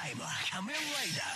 I'm a Kamen Rider.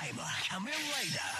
I'm a Kamen Rider.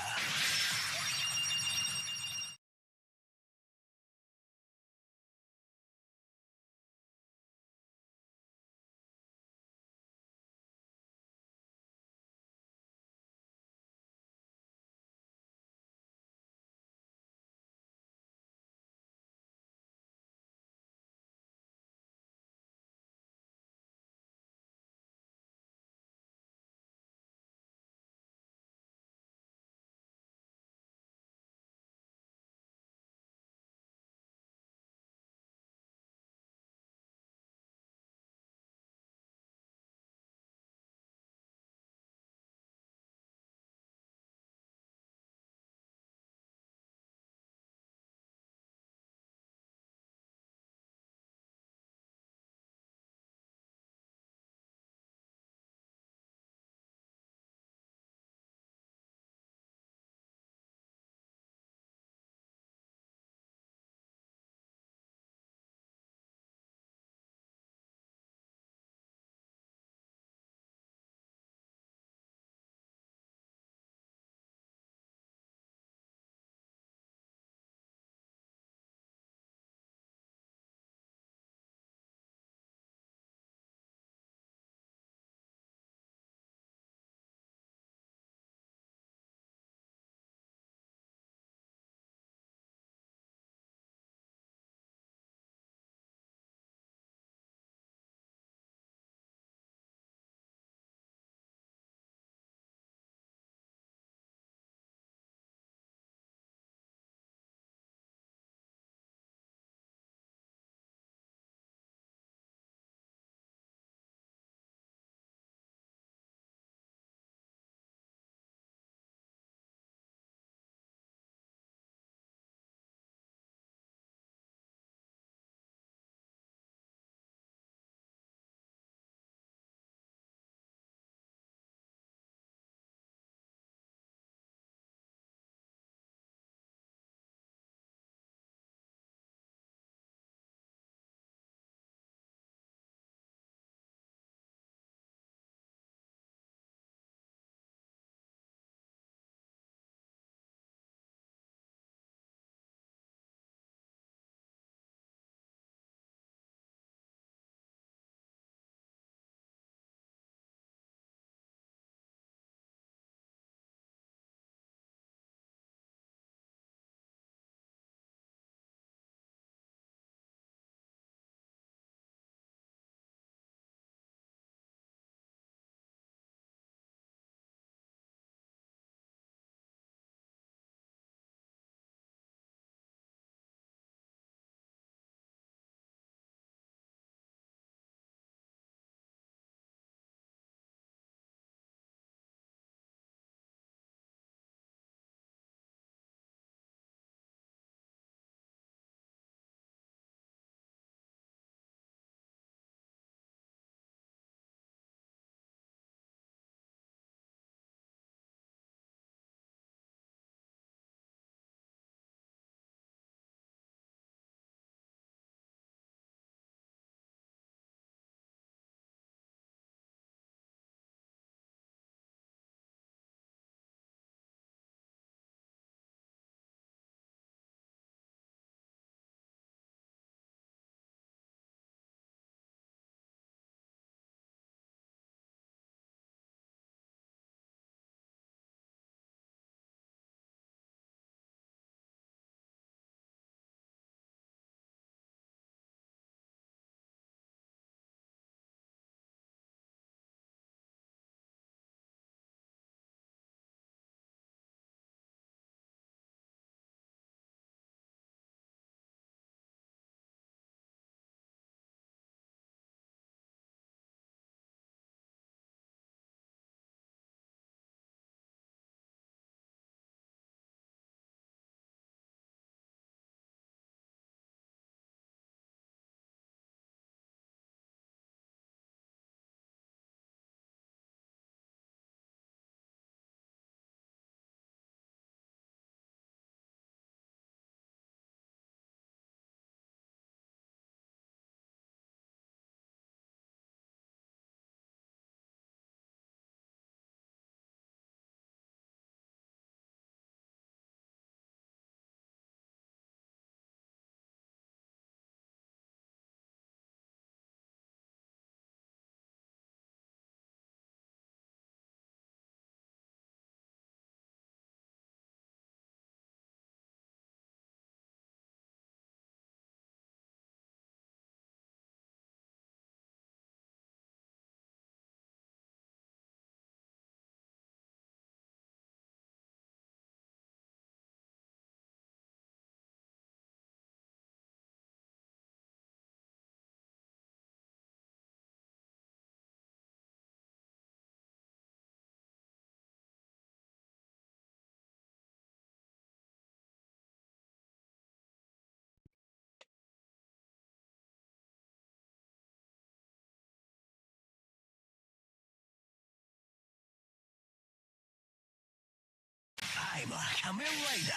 I'm a Kamen Rider.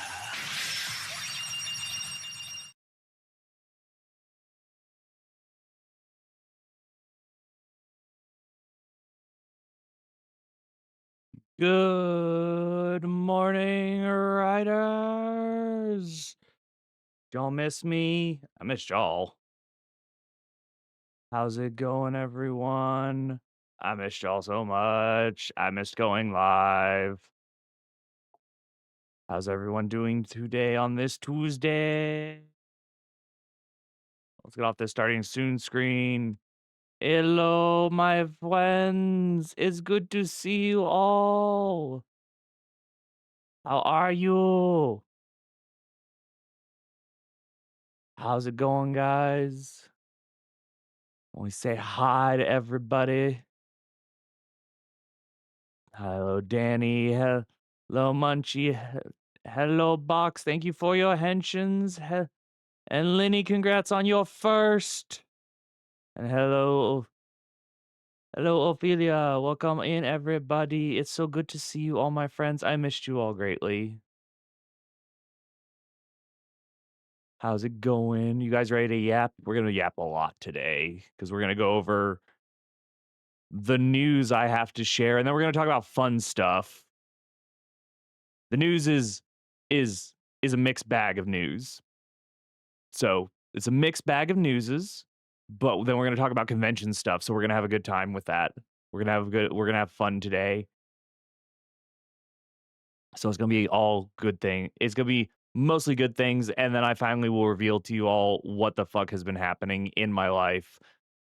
Good morning, riders. Y'all miss me? I missed y'all. How's it going, everyone? I missed y'all so much. I missed going live. How's everyone doing today on this Tuesday? Let's get off this starting soon screen. Hello, my friends. It's good to see you all. How are you? How's it going, guys? We say hi to everybody. Hello, Danny. Hello, Munchie. Hello, Box. Thank you for your hensions. And Lenny, congrats on your first. And hello, Ophelia. Welcome in, everybody. It's so good to see you, all my friends. I missed you all greatly. How's it going? You guys ready to yap? We're going to yap a lot today because we're going to go over the news I have to share, and then we're going to talk about fun stuff. The news is a mixed bag of news. So it's a mixed bag of newses, but then we're gonna talk about convention stuff. So we're gonna have a good time with that. We're gonna have fun today. So it's gonna be all good thing. It's gonna be mostly good things, and then I finally will reveal to you all what the fuck has been happening in my life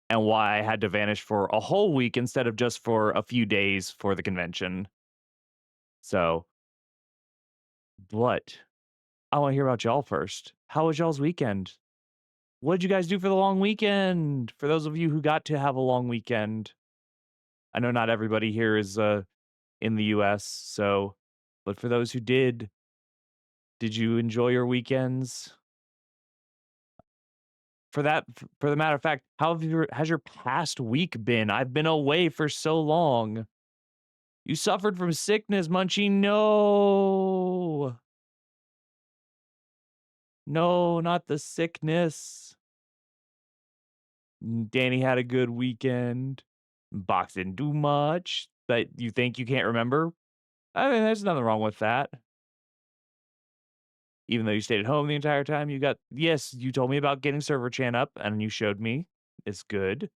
and why I had to vanish for a whole week instead of just for a few days for the convention. So, but I want to hear about y'all first. How was y'all's weekend? What did you guys do for the long weekend? For those of you who got to have a long weekend. I know not everybody here is in the US, so but for those who did you enjoy your weekends? For the matter of fact, how has your past week been? I've been away for so long. You suffered from sickness, Munchie. No. No, not the sickness. Danny had a good weekend. Box didn't do much. But you think you can't remember? I mean, there's nothing wrong with that. Even though you stayed at home the entire time, yes, you told me about getting server chan up and you showed me. It's good.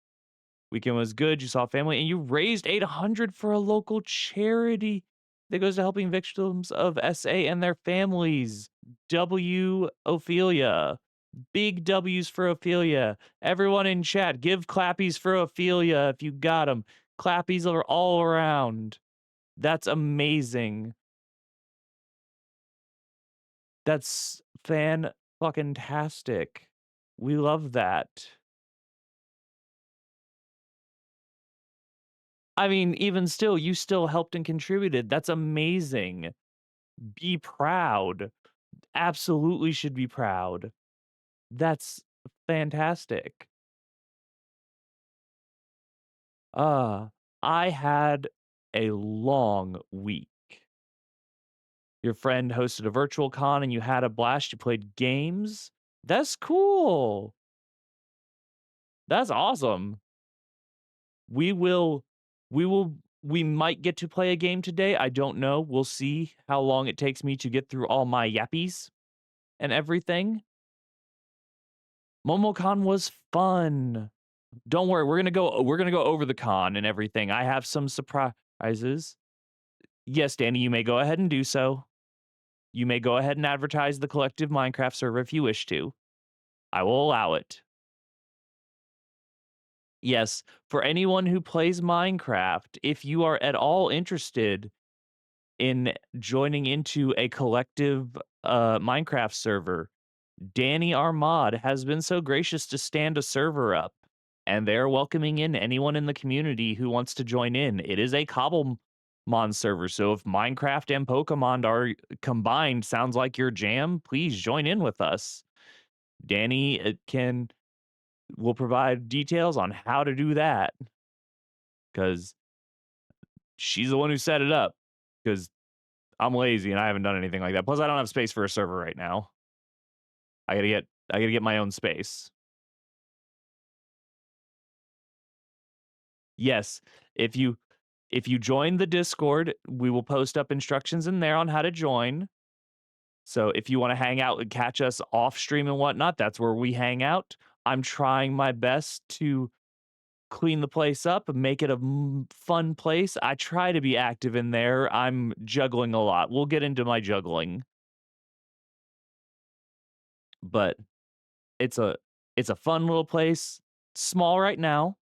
Weekend was good. You saw family and you raised 800 for a local charity that goes to helping victims of SA and their families. Ophelia. Big W's for Ophelia. Everyone in chat, give clappies for Ophelia if you got them. Clappies are all around. That's amazing. That's fan-fucking-tastic. We love that. I mean, even still, you still helped and contributed. That's amazing. Be proud. Absolutely should be proud. That's fantastic. Uh, I had a long week. Your friend hosted a virtual con and you had a blast. You played games. That's cool. That's awesome. We will we might get to play a game today. I don't know. We'll see how long it takes me to get through all my yappies and everything. Momocon was fun. Don't worry, we're gonna go over the con and everything. I have some surprises. Yes, Danny, you may go ahead and do so. You may go ahead and advertise the collective Minecraft server if you wish to. I will allow it. Yes, for anyone who plays Minecraft, if you are at all interested in joining into a collective Minecraft server, Danny Armad has been so gracious to stand a server up, and they're welcoming in anyone in the community who wants to join in. It is a Cobblemon server, so if Minecraft and Pokemon are combined, sounds like your jam, please join in with us. Danny will provide details on how to do that, because she's the one who set it up, because I'm lazy and I haven't done anything like that. Plus, I don't have space for a server right now. I gotta get my own space. Yes, if you join the Discord, we will post up instructions in there on how to join. So if you want to hang out and catch us off stream and whatnot, that's where we hang out. I'm trying my best to clean the place up and make it a fun place. I try to be active in there. I'm juggling a lot. We'll get into my juggling, but it's a it's a fun little place. Small right now.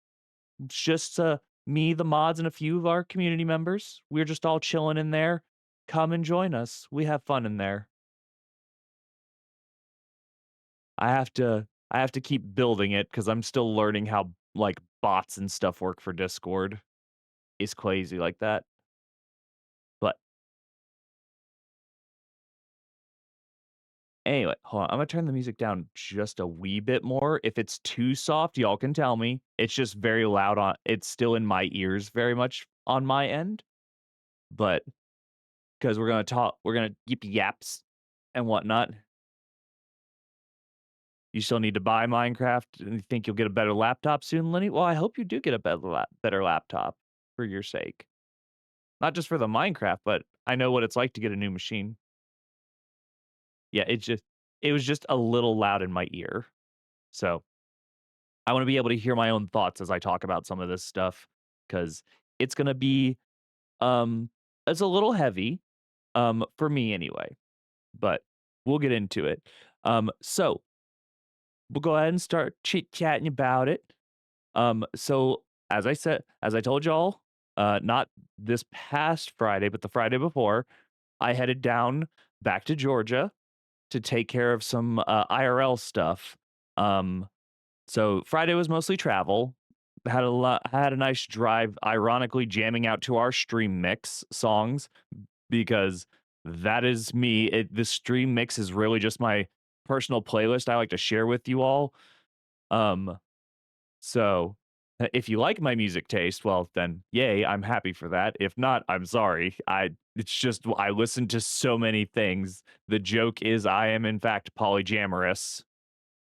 It's just me, the mods, and a few of our community members. We're just all chilling in there. Come and join us. We have fun in there. I have to keep building it because I'm still learning how like bots and stuff work for Discord. It's crazy like that. But anyway, hold on. I'm gonna turn the music down just a wee bit more. If it's too soft, y'all can tell me. It's just very loud on it's still in my ears very much on my end. But because we're gonna yip yaps and whatnot. You still need to buy Minecraft and you think you'll get a better laptop soon, Lenny? Well, I hope you do get a better laptop for your sake. Not just for the Minecraft, but I know what it's like to get a new machine. Yeah, it was just a little loud in my ear. So, I wanna be able to hear my own thoughts as I talk about some of this stuff because it's gonna be, um it's a little heavy, for me anyway, but we'll get into it. So we'll go ahead and start chit-chatting about it. So as I told y'all, not this past Friday, but the Friday before, I headed down back to Georgia to take care of some IRL stuff. Um, so Friday was mostly travel. Had a nice drive, ironically jamming out to our stream mix songs because that is me. The stream mix is really just my personal playlist I like to share with you all. Um, so, if you like my music taste, well, then yay, I'm happy for that. If not, I'm sorry. It's just I listen to so many things. The joke is I am in fact polyamorous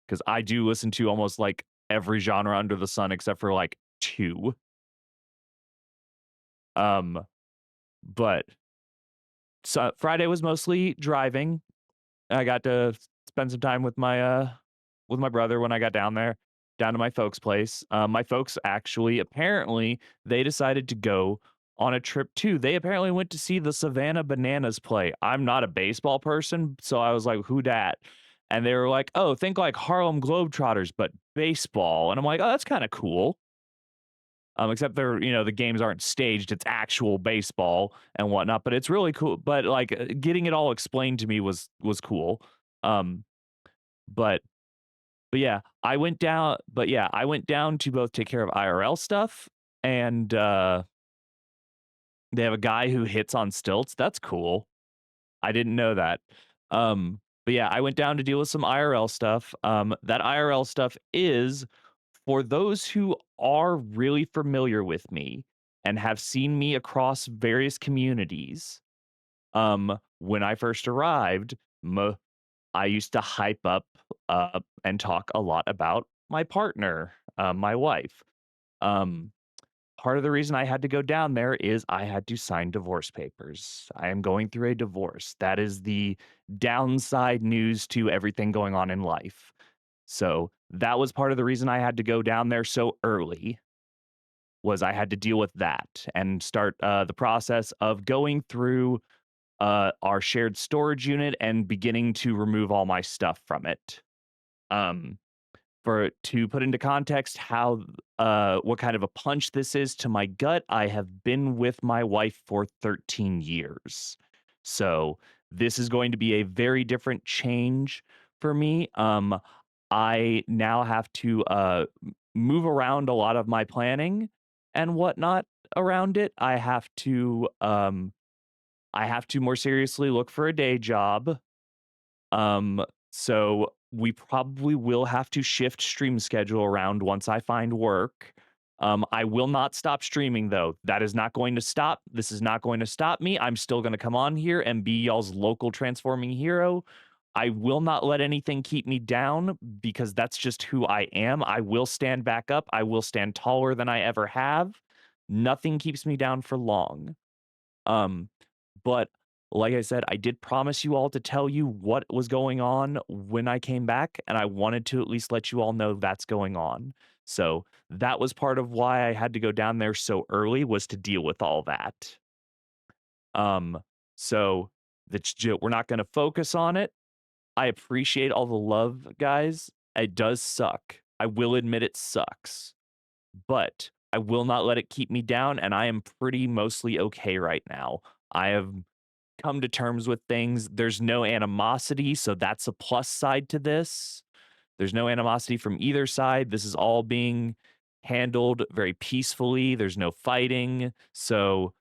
because I do listen to almost like every genre under the sun except for like two. Um, but so Friday was mostly driving. I got to spend some time with my brother when I got down there, down to my folks' place. My folks actually apparently they decided to go on a trip too. They apparently went to see the Savannah Bananas play. I'm not a baseball person, so I was like, "Who dat?" And they were like, "Oh, think like Harlem Globetrotters, but baseball." And I'm like, "Oh, that's kind of cool." Except they're the games aren't staged; it's actual baseball and whatnot. But it's really cool. But like getting it all explained to me was cool. Um, but I went down to both take care of IRL stuff and, they have a guy who hits on stilts, that's cool. I didn't know that. But yeah, I went down to deal with some IRL stuff. That IRL stuff is for those who are really familiar with me and have seen me across various communities, when I first arrived, I used to hype up and talk a lot about my partner, my wife. Um, Part of the reason I had to go down there is I had to sign divorce papers. I am going through a divorce. That is the downside news to everything going on in life. So that was part of the reason I had to go down there so early was I had to deal with that and start the process of going through our shared storage unit and beginning to remove all my stuff from it. Um, for to put into context how what kind of a punch this is to my gut, I have been with my wife for 13 years. So this is going to be a very different change for me. I now have to move around a lot of my planning and whatnot around it. I have to more seriously look for a day job. So we probably will have to shift stream schedule around once I find work. I will not stop streaming though. That is not going to stop. This is not going to stop me. I'm still going to come on here and be y'all's local transforming hero. I will not let anything keep me down because that's just who I am. I will stand back up. I will stand taller than I ever have. Nothing keeps me down for long. Um, but like I said, I did promise you all to tell you what was going on when I came back, and I wanted to at least let you all know that's going on. So that was part of why I had to go down there so early was to deal with all that. Um, so we're not going to focus on it. I appreciate all the love, guys. It does suck. I will admit it sucks, but I will not let it keep me down, and I am pretty mostly okay right now. I have come to terms with things. There's no animosity, so that's a plus side to this. There's no animosity from either side. This is all being handled very peacefully. There's no fighting, so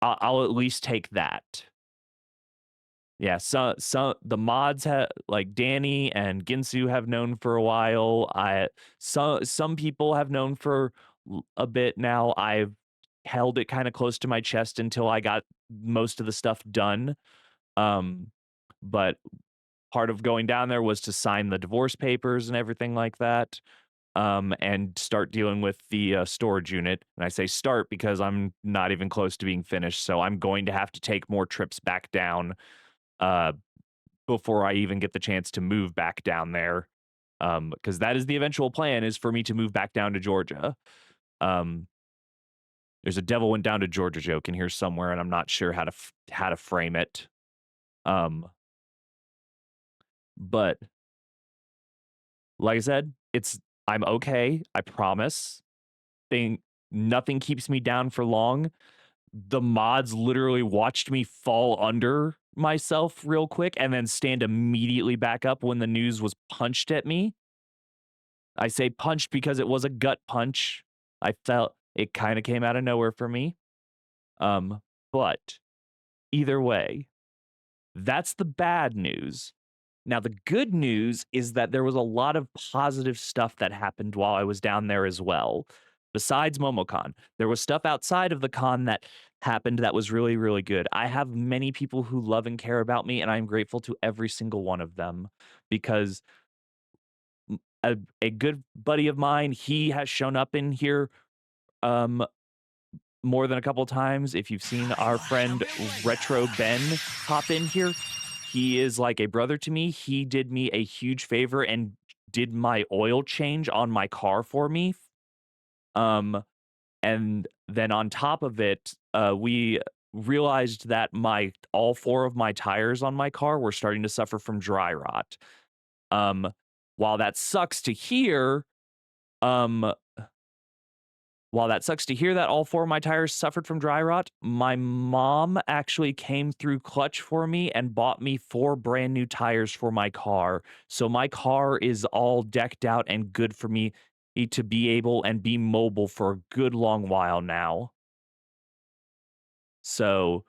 I'll at least take that. Yeah, so the mods have like Danny and Ginsu have known for a while. Some people have known for a bit now. I've held it kind of close to my chest until I got most of the stuff done. Um, but part of going down there was to sign the divorce papers and everything like that. And start dealing with the storage unit. And I say start because I'm not even close to being finished. So I'm going to have to take more trips back down uh, before I even get the chance to move back down there. Because that is the eventual plan is for me to move back down to Georgia. Um, there's a devil went down to Georgia joke in here somewhere, and I'm not sure how to frame it. But like I said, I'm okay. I promise. Nothing keeps me down for long. The mods literally watched me fall under myself real quick and then stand immediately back up when the news was punched at me. I say punched because it was a gut punch. I felt it kind of came out of nowhere for me. But either way, that's the bad news. Now, the good news is that there was a lot of positive stuff that happened while I was down there as well. Besides Momocon, there was stuff outside of the con that happened that was really, really good. I have many people who love and care about me, and I'm grateful to every single one of them because a good buddy of mine, he has shown up in here um, more than a couple times. If you've seen our friend Retro Ben hop in here, he is like a brother to me. He did me a huge favor and did my oil change on my car for me. And then on top of it, we realized that all four of my tires on my car were starting to suffer from dry rot. Um, while that sucks to hear, um, that all four of my tires suffered from dry rot, my mom actually came through clutch for me and bought me 4 brand new tires for my car. So my car is all decked out and good for me to be able and be mobile for a good long while now. So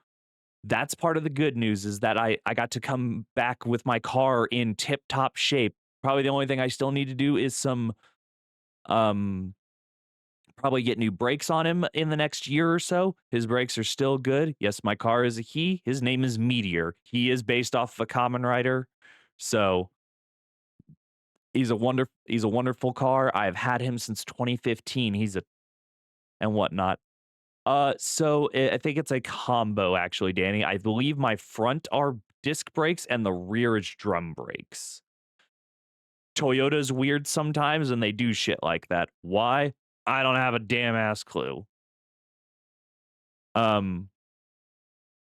that's part of the good news is that I got to come back with my car in tip-top shape. Probably the only thing I still need to do is um probably get new brakes on him in the next year or so. His brakes are still good. Yes, my car is a he. His name is Meteor. He is based off of a Common Rider. So he's a wonderful car. I've had him since 2015. And whatnot. So I think it's a combo actually, Danny. I believe my front are disc brakes and the rear is drum brakes. Toyota's weird sometimes and they do shit like that. Why? I don't have a damn ass clue.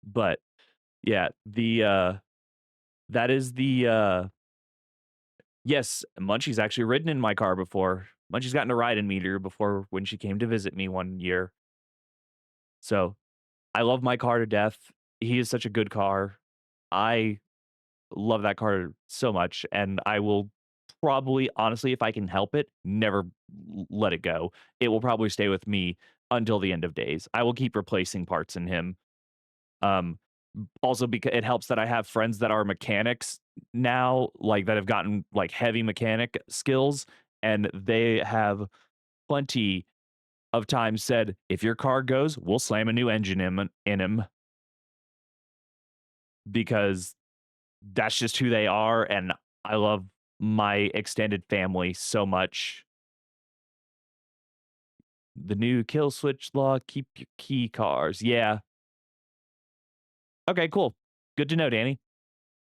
But yeah, that is yes, Munchie's actually ridden in my car before. Munchie's gotten a ride in Meteor before when she came to visit me one year. So I love my car to death. He is such a good car. I love that car so much, and I will probably, honestly, if I can help it, never let it go. It will probably stay with me until the end of days. I will keep replacing parts in him. Um, Also because it helps that I have friends that are mechanics now, like that have gotten like heavy mechanic skills, and they have plenty of times said, "If your car goes, we'll slam a new engine in him," because that's just who they are, and I love my extended family so much. The new kill switch law, keep your key cars. Yeah. Okay, cool. Good to know, Danny.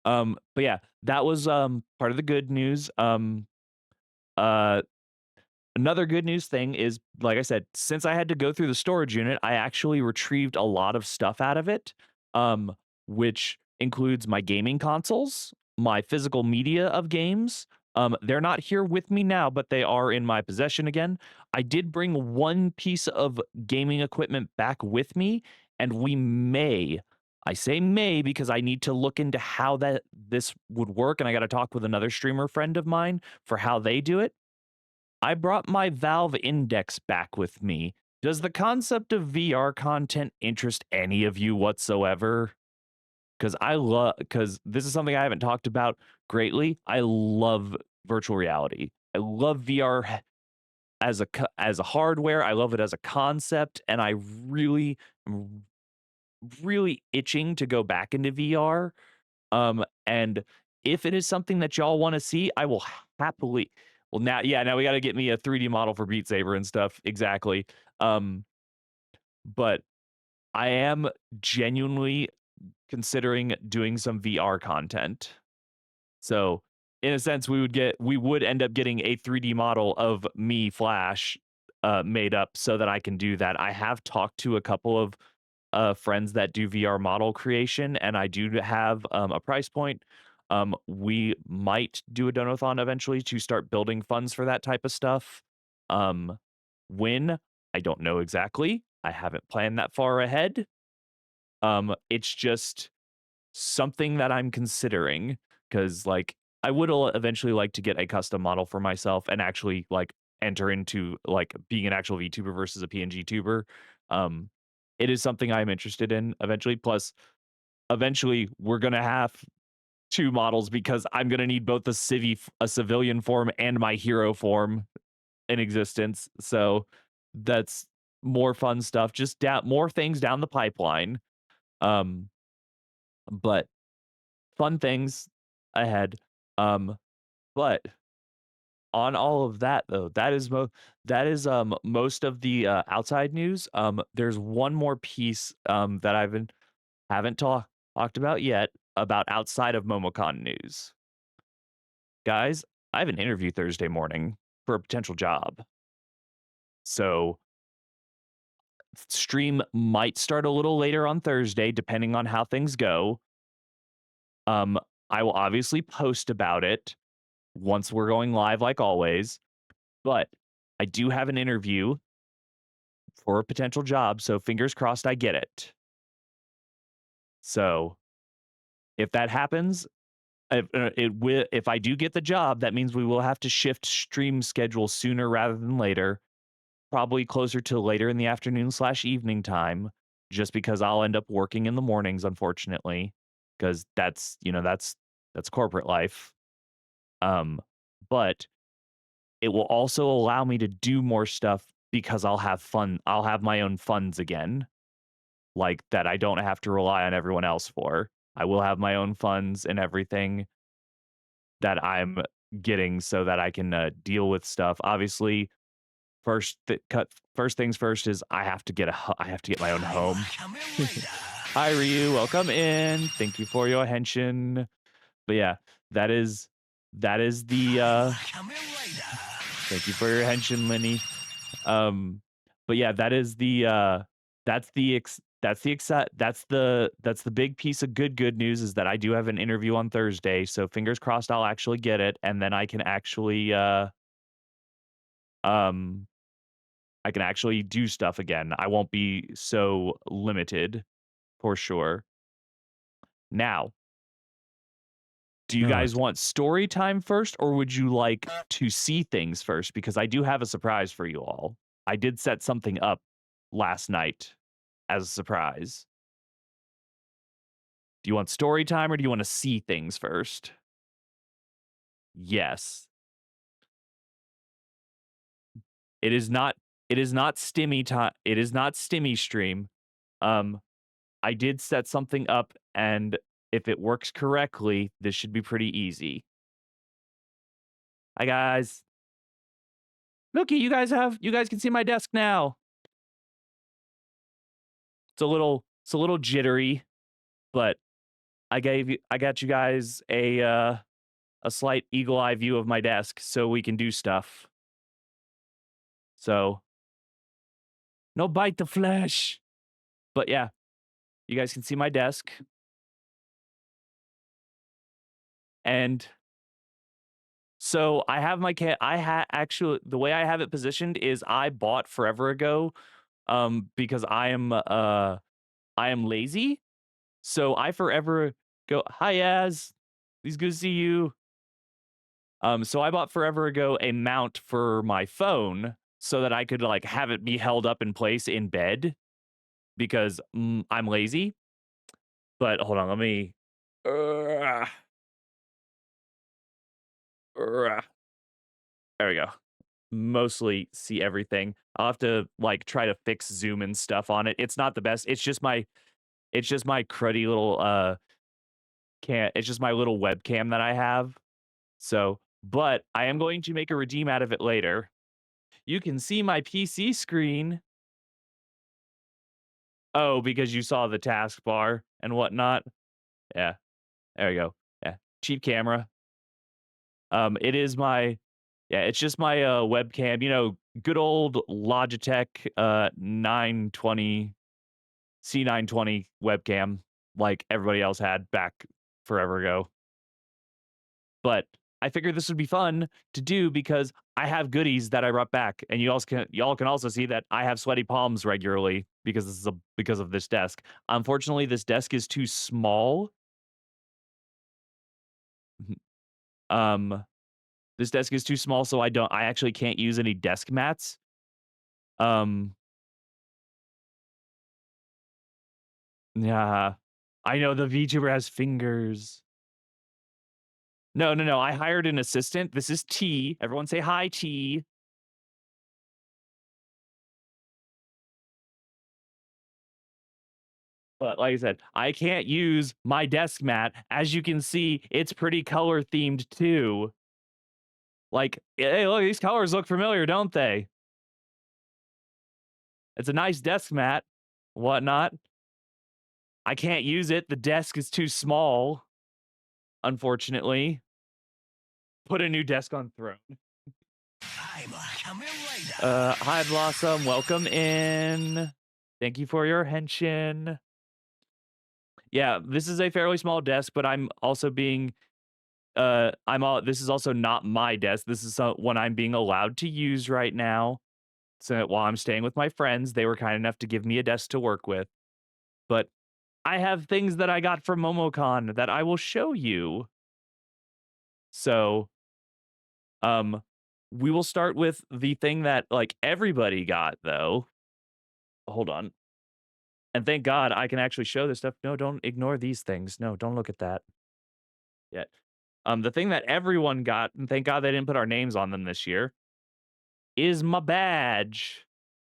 But yeah, that was part of the good news. Uh Another good news thing is, like I said, since I had to go through the storage unit, I actually retrieved a lot of stuff out of it, um, which includes my gaming consoles, my physical media of games. They're not here with me now, but they are in my possession again. I did bring one piece of gaming equipment back with me, and we may, I say may because I need to look into how this would work, and I got to talk with another streamer friend of mine for how they do it. I brought my Valve Index back with me. Does the concept of VR content interest any of you whatsoever? Because this is something I haven't talked about greatly. I love virtual reality. I love VR as a hardware. I love it as a concept, and I really am really itching to go back into VR. And if it is something that y'all wanna see, I will happily well, now we gotta get me a 3D model for Beat Saber and stuff, exactly. Um, but I am genuinely considering doing some VR content. So, in a sense, we would end up getting a 3D model of me, Flash, made up so that I can do that. I have talked to a couple of friends that do VR model creation, and I do have a price point. We might do a donathon eventually to start building funds for that type of stuff. Um, when I don't know exactly. I haven't planned that far ahead. It's just something that I'm considering because, like, I would eventually like to get a custom model for myself and actually like enter into like being an actual VTuber versus a PNG tuber. Um, it is something I'm interested in eventually. Plus, eventually, we're gonna have two models because I'm gonna need both a civilian form and my hero form in existence. So that's more fun stuff. Just down more things down the pipeline. Um, but fun things ahead. Um, but on all of that though, that is most of the outside news. There's one more piece that haven't talked about yet about outside of Momocon news. Guys, I have an interview Thursday morning for a potential job. So stream might start a little later on Thursday depending on how things go. Um, I will obviously post about it once we're going live like always, but I do have an interview for a potential job, so fingers crossed I get it. So, if that happens, if I do get the job, that means we will have to shift stream schedule sooner rather than later, probably closer to later in the afternoon/evening time, just because I'll end up working in the mornings, unfortunately, because that's corporate life. Um, but it will also allow me to do more stuff because I'll have fun. I'll have my own funds again, like that I don't have to rely on everyone else for. I will have my own funds and everything that I'm getting so that I can deal with stuff. Obviously, first things first is I have to get my own home. Hi Ryu, welcome in. Thank you for your henshin. But yeah, that is the thank you for your henshin, Lenny. But yeah, that is the that's the big piece of good news is that I do have an interview on Thursday. So fingers crossed I'll actually get it and then um I can actually do stuff again. I won't be so limited for sure. Now, do you No, guys want story time first or would you like to see things first? Because I do have a surprise for you all. I did set something up last night as a surprise. Do you want story time or do you want to see things first? Yes. It is not It is not stimmy time. It is not stimmy stream. Um, I did set something up, and if it works correctly, this should be pretty easy. Hi guys. Looky, you guys can see my desk now. It's a little jittery, but I got you guys a slight eagle eye view of my desk so we can do stuff. So no bite the flesh. But yeah, you guys can see my desk. And so I have my actually the way I have it positioned is I bought forever ago because I am lazy. So I forever go, "Hi Az. It's good to see you." So I bought forever ago a mount for my phone so that I could like have it be held up in place in bed because I'm lazy. But hold on, let me. Uh, there we go. Mostly see everything. I'll have to like try to fix zoom and stuff on it. It's not the best. It's just my cruddy little can it's just my little webcam that I have. So, but I am going to make a redeem out of it later. You can see my PC screen. Oh, because you saw the taskbar and whatnot. Yeah, there you go. Yeah, cheap camera. It is my yeah, it's just my webcam. You know, good old Logitech 920 C920 webcam, like everybody else had back forever ago. But I figured this would be fun to do because I have goodies that I brought back, and y'all can also see that I have sweaty palms regularly because because of this desk. Unfortunately, this desk is too small. um, this desk is too small, so I actually can't use any desk mats. Um, yeah, I know the VTuber has fingers. No, no, no. I hired an assistant. This is T. Everyone say hi, T. But like I said, I can't use my desk mat. As you can see, it's pretty color themed too. Like, hey, look, these colors look familiar, don't they? It's a nice desk mat, whatnot. I can't use it. The desk is too small, unfortunately. Put a new desk on throne. I'm coming later. Hi, Blossom. Welcome in. Thank you for your henshin. Yeah, this is a fairly small desk, but I'm also being I'm all this is also not my desk. This is one I'm being allowed to use right now. So while I'm staying with my friends, they were kind enough to give me a desk to work with. But I have things that I got from Momocon that I will show you. So, um, we will start with the thing that like everybody got though. Hold on. And thank God I can actually show this stuff. No, don't ignore these things. No, don't look at that yet. The thing that everyone got, and thank God they didn't put our names on them this year, is my badge.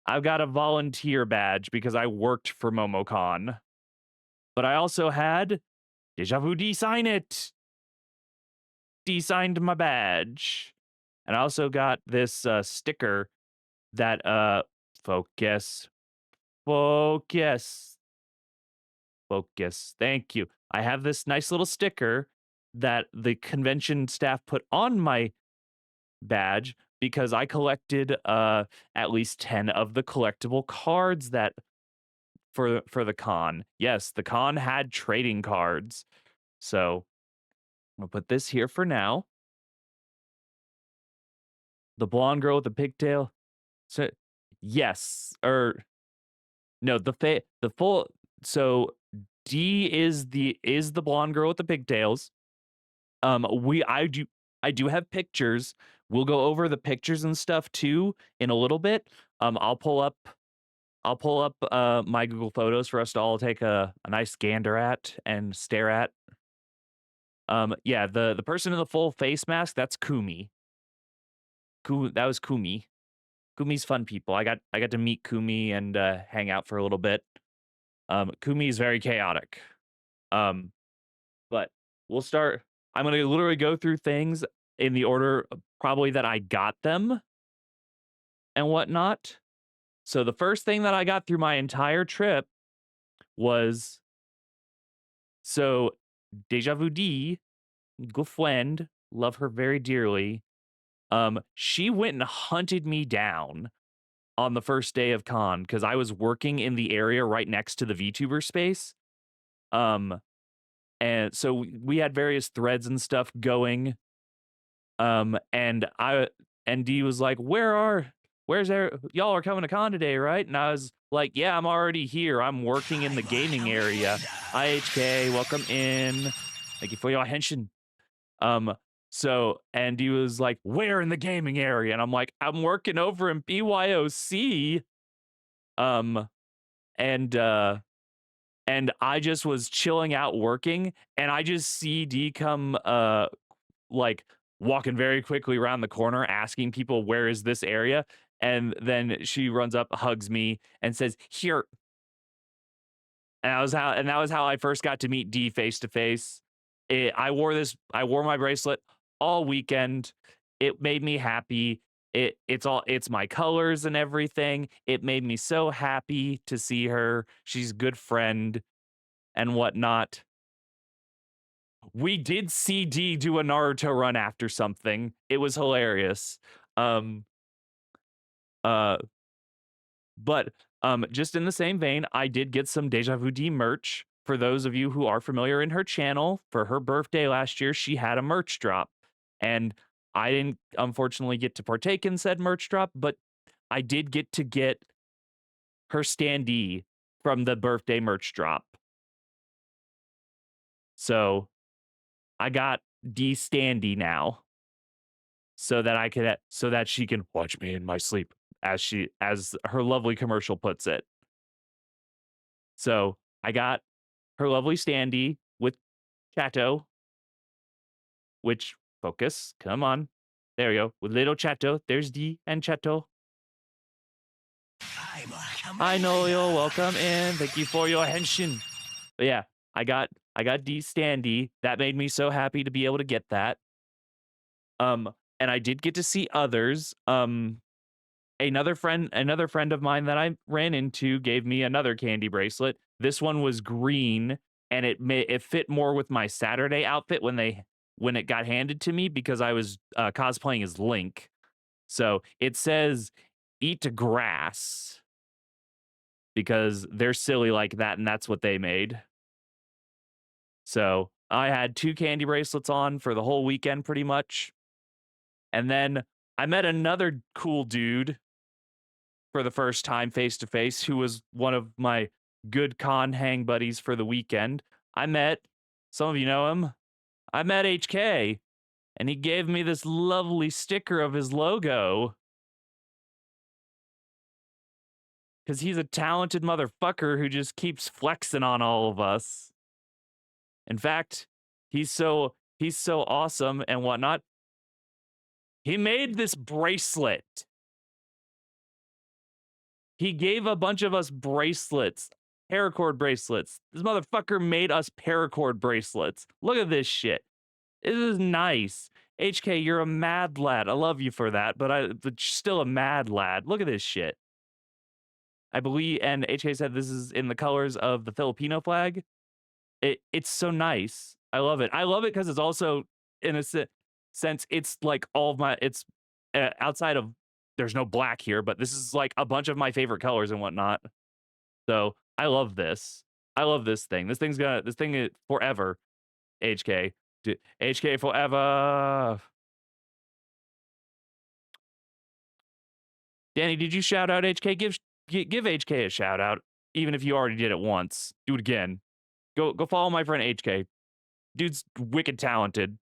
I've got a volunteer badge because I worked for Momocon. But I also had Deja Vu de-sign it. De-signed my badge. And I also got this sticker that focus. Focus. Focus. Thank you. I have this nice little sticker that the convention staff put on my badge because I collected at least 10 of the collectible cards that for the con. Yes, the con had trading cards. So I'll put this here for now. The blonde girl with the pigtail. So yes, or no, the full so D is the blonde girl with the pigtails. We I do have pictures. We'll go over the pictures and stuff too in a little bit. I'll pull up my Google Photos for us to all take a nice gander at and stare at. Yeah, the person in the full face mask, that's Kumi. That was Kumi. Kumi's fun people. I got to meet Kumi and hang out for a little bit. Kumi is very chaotic. Um, but we'll start. I'm gonna literally go through things in the order probably that I got them and whatnot. So the first thing that I got through my entire trip was so Deja Vu D, good friend, love her very dearly. She went and hunted me down on the first day of con because I was working in the area right next to the VTuber space. Um, and so we had various threads and stuff going. And D was like, where's there y'all are coming to con today, right? And I was like, yeah, I'm already here. I'm working in the gaming area. IHK, welcome in. Thank you for your attention. And he was like, where in the gaming area? And I'm like, I'm working over in BYOC. And I just was chilling out working, and I just see D come like walking very quickly around the corner asking people where is this area, and then she runs up, hugs me, and says, here. And that was how I first got to meet D face to face. I wore my bracelet all weekend. It made me happy. It's my colors and everything. It made me so happy to see her. She's a good friend and whatnot. We did see D do a Naruto run after something. It was hilarious. Um, uh, but just in the same vein, I did get some Deja Vu D merch. For those of you who are familiar in her channel, for her birthday last year, she had a merch drop. And I didn't unfortunately get to partake in said merch drop, but I did get her standee from the birthday merch drop. So I got D standee now, so that she can watch me in my sleep, as her lovely commercial puts it. So I got her lovely standee with Chato, which focus, come on. There we go. With little Chato. There's D and Chato. I know you're welcome in. Thank you for your attention. But yeah, I got D standee. That made me so happy to be able to get that. And I did get to see others. Another friend of mine that I ran into gave me another candy bracelet. This one was green, and it fit more with my Saturday outfit when it got handed to me, because I was cosplaying as Link. So it says "Eat grass" because they're silly like that, and that's what they made. So I had 2 candy bracelets on for the whole weekend, pretty much. And then I met another cool dude for the first time face to face, who was one of my good con hang buddies for the weekend. Some of you know him. I met HK, and he gave me this lovely sticker of his logo. Because he's a talented motherfucker who just keeps flexing on all of us. In fact, he's so awesome and whatnot. He made this bracelet. He gave a bunch of us bracelets, paracord bracelets. This motherfucker made us paracord bracelets. Look at this shit. This is nice. HK, you're a mad lad. I love you for that, but still a mad lad. Look at this shit. I believe, and HK said this is in the colors of the Filipino flag. It's so nice. I love it. I love it because it's also, in a sense, it's like all of my, it's outside of, there's no black here, but this is like a bunch of my favorite colors and whatnot. So I love this. I love this thing. This thing is forever. HK. HK forever. Danny, did you shout out HK? Give HK a shout out, even if you already did it once. Do it again. Go follow my friend HK. Dude's wicked talented.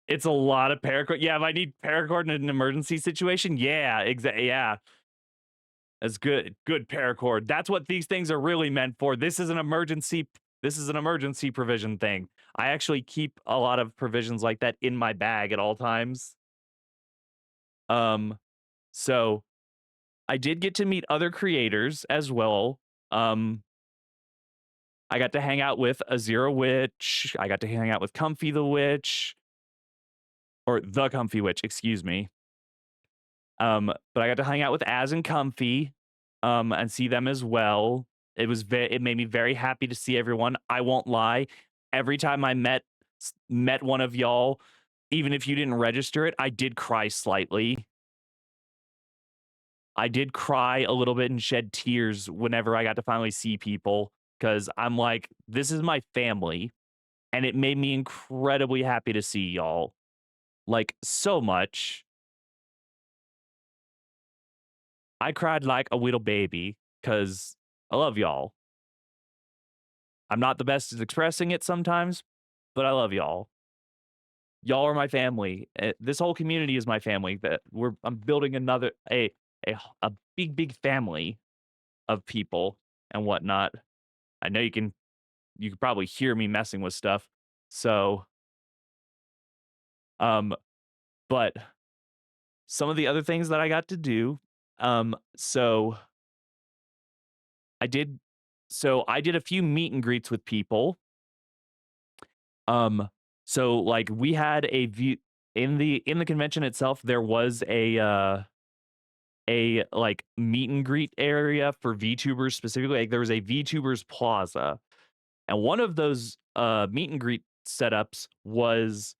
It's a lot of paracord. Yeah, if I need paracord in an emergency situation, yeah, exactly. Yeah. That's good. Good paracord. That's what these things are really meant for. This is an emergency This is an emergency provision thing. I actually keep a lot of provisions like that in my bag at all times. Um, so I did get to meet other creators as well. Um, I got to hang out with a Zero Witch. I got to hang out with Comfy the Witch, or the Comfy Witch, excuse me. But I got to hang out with Az and Comfy, and see them as well. It made me very happy to see everyone. I won't lie. Every time I met one of y'all, even if you didn't register it, I did cry slightly. I did cry a little bit and shed tears whenever I got to finally see people because I'm like, this is my family. And it made me incredibly happy to see y'all. Like, so much. I cried like a little baby because I love y'all. I'm not the best at expressing it sometimes, but I love y'all. Y'all are my family. This whole community is my family. I'm building a big family of people and whatnot. I know you can probably hear me messing with stuff. So, um, but some of the other things that I got to do, so I did, I did a few meet and greets with people. Um, like we had a view in the convention itself. There was a like meet and greet area for VTubers specifically. Like there was a VTubers plaza, and one of those meet and greet setups was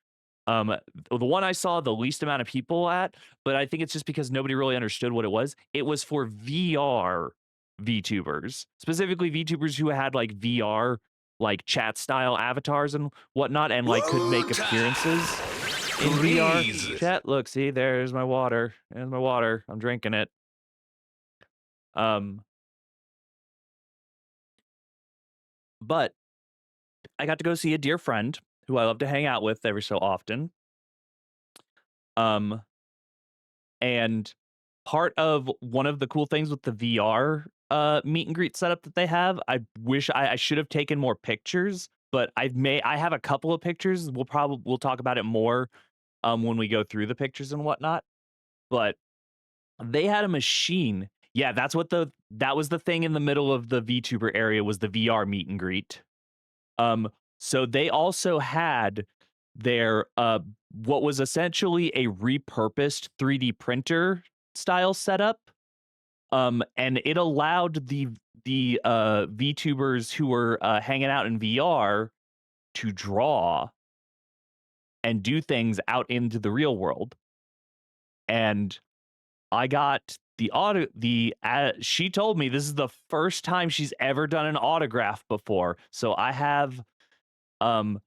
the one I saw the least amount of people at, but I think it's just because nobody really understood what it was. It was for VR VTubers, specifically VTubers who had like VR, like chat style avatars and whatnot, and like could make appearances in VR chat. Look, see, there's my water. There's my water. I'm drinking it. Um, but I got to go see a dear friend who I love to hang out with every so often. Um, And part of one of the cool things with the VR meet and greet setup that they have, I wish I should have taken more pictures, but I have a couple of pictures. We'll talk about it more when we go through the pictures and whatnot. But they had a machine. Yeah, that was the thing in the middle of the VTuber area was the VR meet and greet. Um, so they also had their what was essentially a repurposed 3D printer style setup. And it allowed the VTubers who were hanging out in VR to draw and do things out into the real world. And I got she told me this is the first time she's ever done an autograph before. So um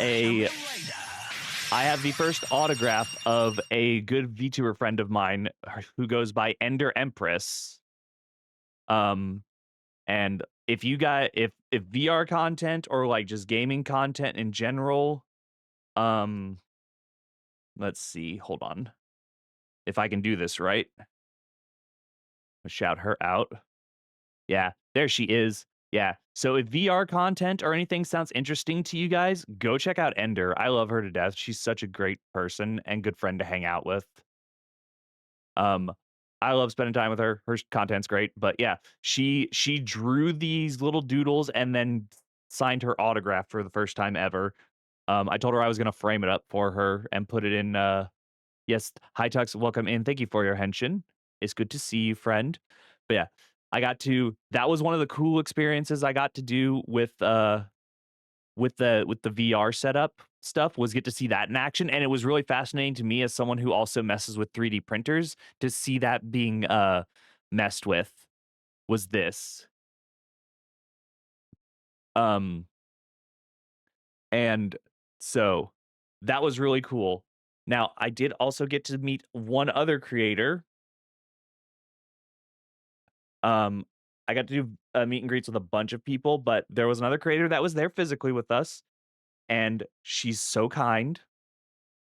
a I have the first autograph of a good VTuber friend of mine who goes by Ender Empress. Um, and if VR content or like just gaming content in general, um, let's see, hold on. If I can do this right, I'll shout her out. Yeah, there she is. Yeah. So if VR content or anything sounds interesting to you guys, go check out Ender. I love her to death. She's such a great person and good friend to hang out with. Um, I love spending time with her. Her content's great, but yeah, she drew these little doodles and then signed her autograph for the first time ever. I told her I was gonna frame it up for her and put it in. Yes, hi Tux, welcome in. Thank you for your attention. It's good to see you, friend. But yeah, That was one of the cool experiences I got to do with the VR setup stuff was get to see that in action, and it was really fascinating to me as someone who also messes with 3D printers to see that being messed with was this. Um and so that was really cool. Now, I did also get to meet one other creator. Um I got to do meet and greets with a bunch of people, but there was another creator that was there physically with us, and she's so kind,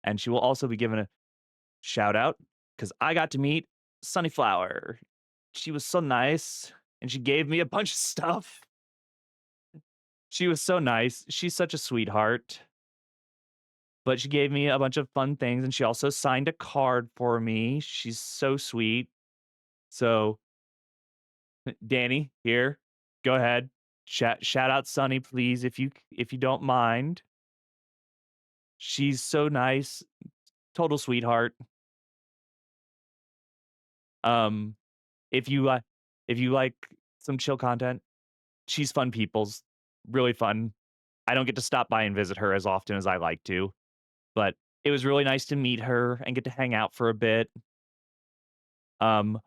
and she will also be given a shout out because I got to meet Sunnyflower. She was so nice and she gave me a bunch of stuff. She was so nice. She's such a sweetheart. But she gave me a bunch of fun things, and she also signed a card for me. She's so sweet. So, Danny, here, go ahead. Shout out Sunny, please, if you don't mind. She's so nice, total sweetheart. Um, if you if you like some chill content, she's fun people's, really fun. I don't get to stop by and visit her as often as I like to, but it was really nice to meet her and get to hang out for a bit. Um,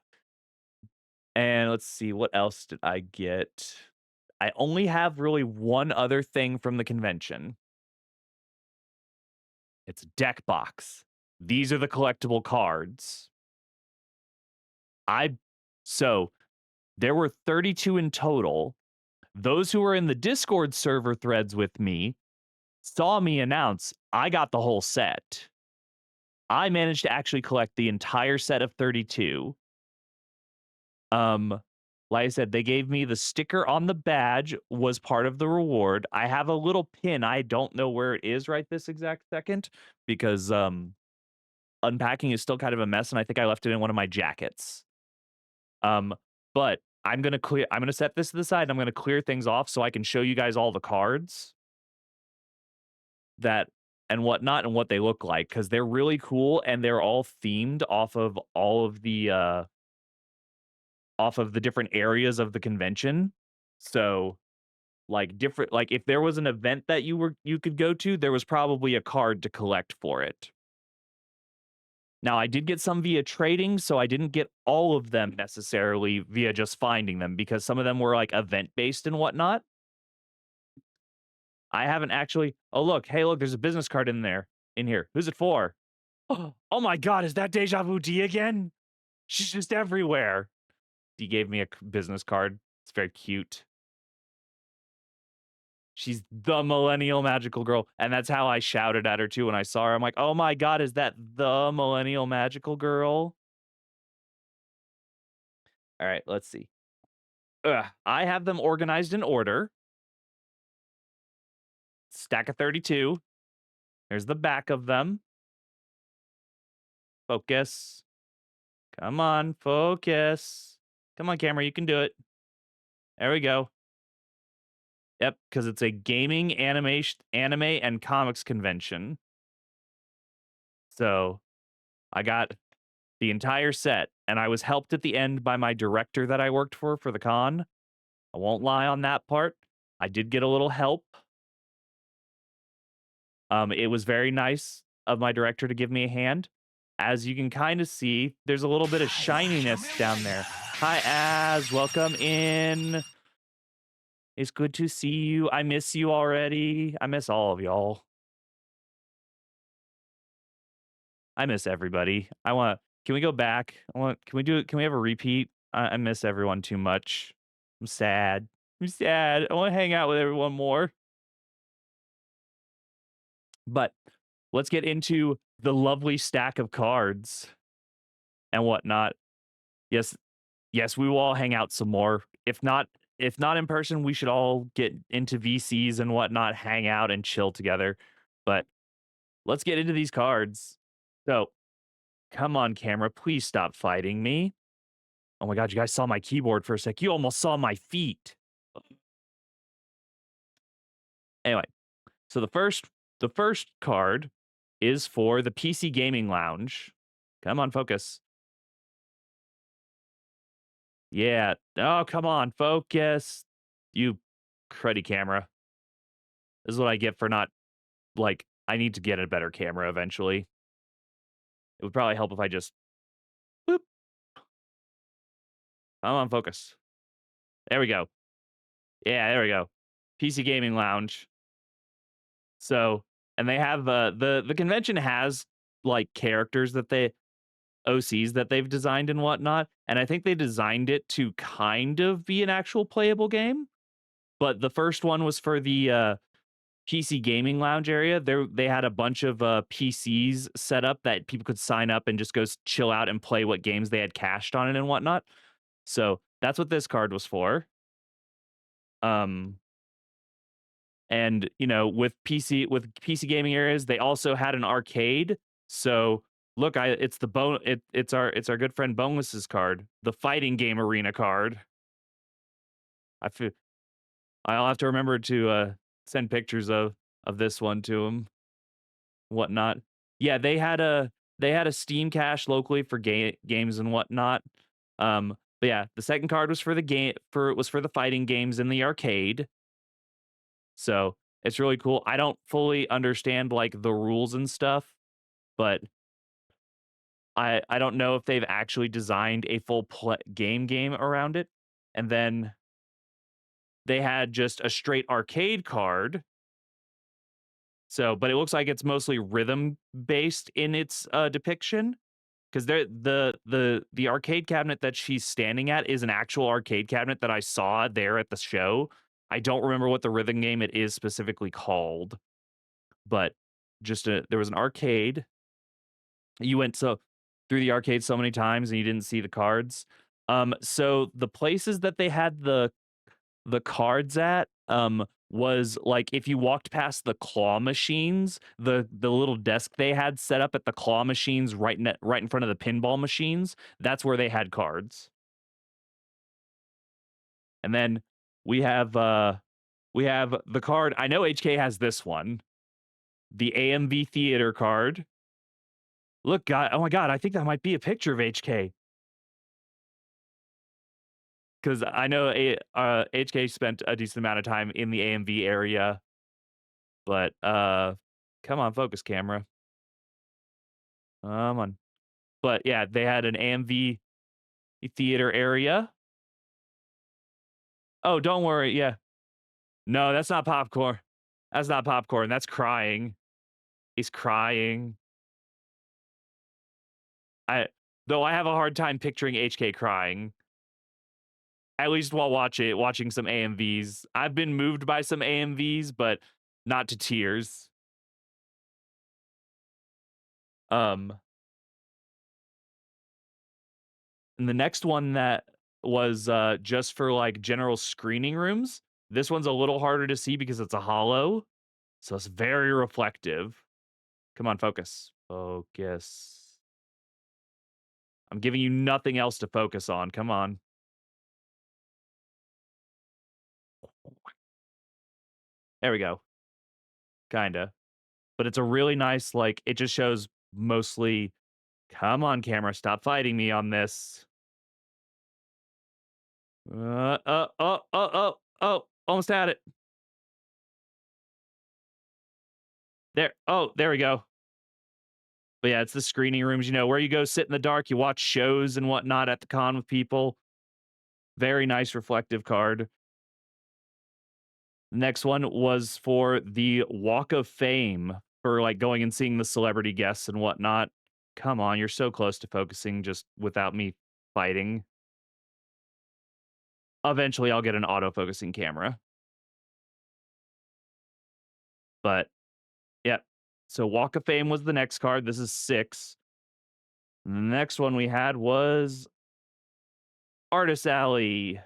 and let's see, what else did I get? I only have really one other thing from the convention. It's a deck box. These are the collectible cards. I so there were 32 in total. Those who were in the Discord server threads with me saw me announce I got the whole set. I managed to actually collect the entire set of 32. Um, like I said, they gave me the sticker on the badge was part of the reward. I have a little pin. I don't know where it is right this exact second because unpacking is still kind of a mess, and I think I left it in one of my jackets. Um, but I'm gonna set this to the side and I'm gonna clear things off so I can show you guys all the cards that and whatnot and what they look like because they're really cool and they're all themed off of the different areas of the convention. So like if there was an event that you could go to, there was probably a card to collect for it. Now, I did get some via trading, so I didn't get all of them necessarily via just finding them because some of them were like event based and whatnot. I haven't actually. Oh, look. Hey, look, there's a business card in here. Who's it for? Oh my God, is that Deja Vu D again? She's just everywhere. He gave me a business card. It's very cute. She's the millennial magical girl. And that's how I shouted at her too when I saw her. I'm like, oh my God, is that the millennial magical girl? All right, let's see. I have them organized in order. Stack of 32. There's the back of them. Focus. Come on, focus. Come on, camera, you can do it. There we go. Yep, because it's a gaming, anime, and comics convention. So I got the entire set, and I was helped at the end by my director that I worked for the con. I won't lie on that part. I did get a little help. It was very nice of my director to give me a hand. As you can kind of see, there's a little bit of shininess down there. Hi, Az. Welcome in. It's good to see you. I miss you already. I miss all of y'all. I miss everybody. Can we go back? Can we have a repeat? I miss everyone too much. I'm sad. I'm sad. I want to hang out with everyone more. But let's get into the lovely stack of cards and whatnot. Yes, yes, we will all hang out some more. If not in person, we should all get into VCs and whatnot, hang out and chill together. But let's get into these cards. So, come on, camera, please stop fighting me. Oh my god, you guys saw my keyboard for a sec. You almost saw my feet. Anyway, so the first card is for the PC Gaming Lounge. Come on, focus. Yeah. Oh, come on, focus. You cruddy camera. This is what I get for not I need to get a better camera eventually. It would probably help if I just boop. Come on, focus. There we go. Yeah, there we go. PC Gaming Lounge. So, and they have the convention has like characters that they OCs that they've designed and whatnot, and I think they designed it to kind of be an actual playable game. But the first one was for the PC gaming lounge area. They had a bunch of PCs set up that people could sign up and just go chill out and play what games they had cached on it and whatnot. So that's what this card was for. Um, And, with PC gaming areas, they also had an arcade. So, look, it's the it's our good friend Boneless's card, the fighting game arena card. I feel I'll have to remember to send pictures of this one to him, whatnot. Yeah, they had a Steam cache locally for games and whatnot. But yeah, the second card was for the fighting games in the arcade. So it's really cool. I don't fully understand like the rules and stuff, but I don't know if they've actually designed a full game around it. And then they had just a straight arcade card. So, but it looks like it's mostly rhythm based in its depiction. Because the arcade cabinet that she's standing at is an actual arcade cabinet that I saw there at the show. I don't remember what the rhythm game it is specifically called, but there was an arcade. You went through the arcade so many times and you didn't see the cards. So the places that they had the cards at was like if you walked past the claw machines, the little desk they had set up at the claw machines right in front of the pinball machines, that's where they had cards. And then we have we have the card. I know HK has this one, the AMV theater card. Look, God, oh my God, I think that might be a picture of HK. Because I know HK spent a decent amount of time in the AMV area, but come on, focus camera. Come on. But yeah, they had an AMV theater area. Oh, don't worry. Yeah. No, that's not popcorn. That's not popcorn. That's crying. He's crying. I though I have a hard time picturing HK crying. At least while watching some AMVs. I've been moved by some AMVs, but not to tears. Um, and the next one that was just for like general screening rooms. This one's a little harder to see because it's a hollow, so it's very reflective. Come on, focus. Focus. I'm giving you nothing else to focus on. Come on. There we go. Kinda. But it's a really nice, like, it just shows mostly, come on, camera, stop fighting me on this. Almost had it. There. Oh, there we go. But yeah, it's the screening rooms, where you go sit in the dark, you watch shows and whatnot at the con with people. Very nice reflective card. Next one was for the Walk of Fame for like going and seeing the celebrity guests and whatnot. Come on, you're so close to focusing just without me fighting. Eventually, I'll get an auto-focusing camera. But yeah. So Walk of Fame was the next card. This is 6. The next one we had was Artist Alley.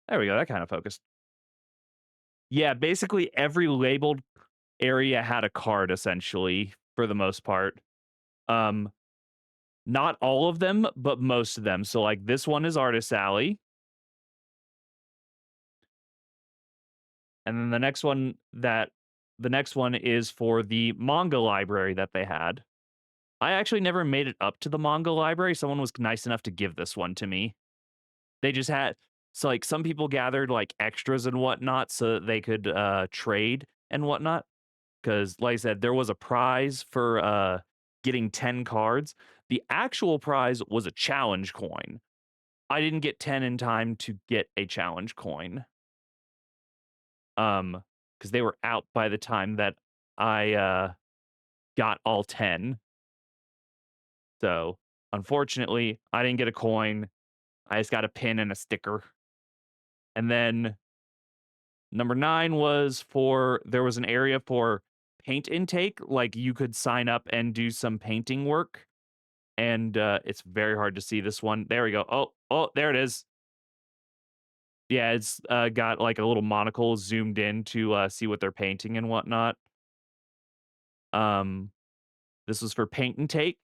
There we go. That kind of focused. Yeah, basically every labeled area had a card essentially for the most part. Um, Not all of them, but most of them. So like this one is Artist Alley. And then the next one is for the manga library that they had. I actually never made it up to the manga library. Someone was nice enough to give this one to me. They just had so like some people gathered like extras and whatnot so that they could trade and whatnot. Because like I said, there was a prize for getting 10 cards. The actual prize was a challenge coin. I didn't get 10 in time to get a challenge coin. Because they were out by the time that I got all 10. So unfortunately, I didn't get a coin. I just got a pin and a sticker. And then number 9 was there was an area for paint intake. Like you could sign up and do some painting work. And it's very hard to see this one. There we go. Oh, there it is. Yeah, it's, got, like, a little monocle zoomed in to, see what they're painting and whatnot. Um, this was for paint and take.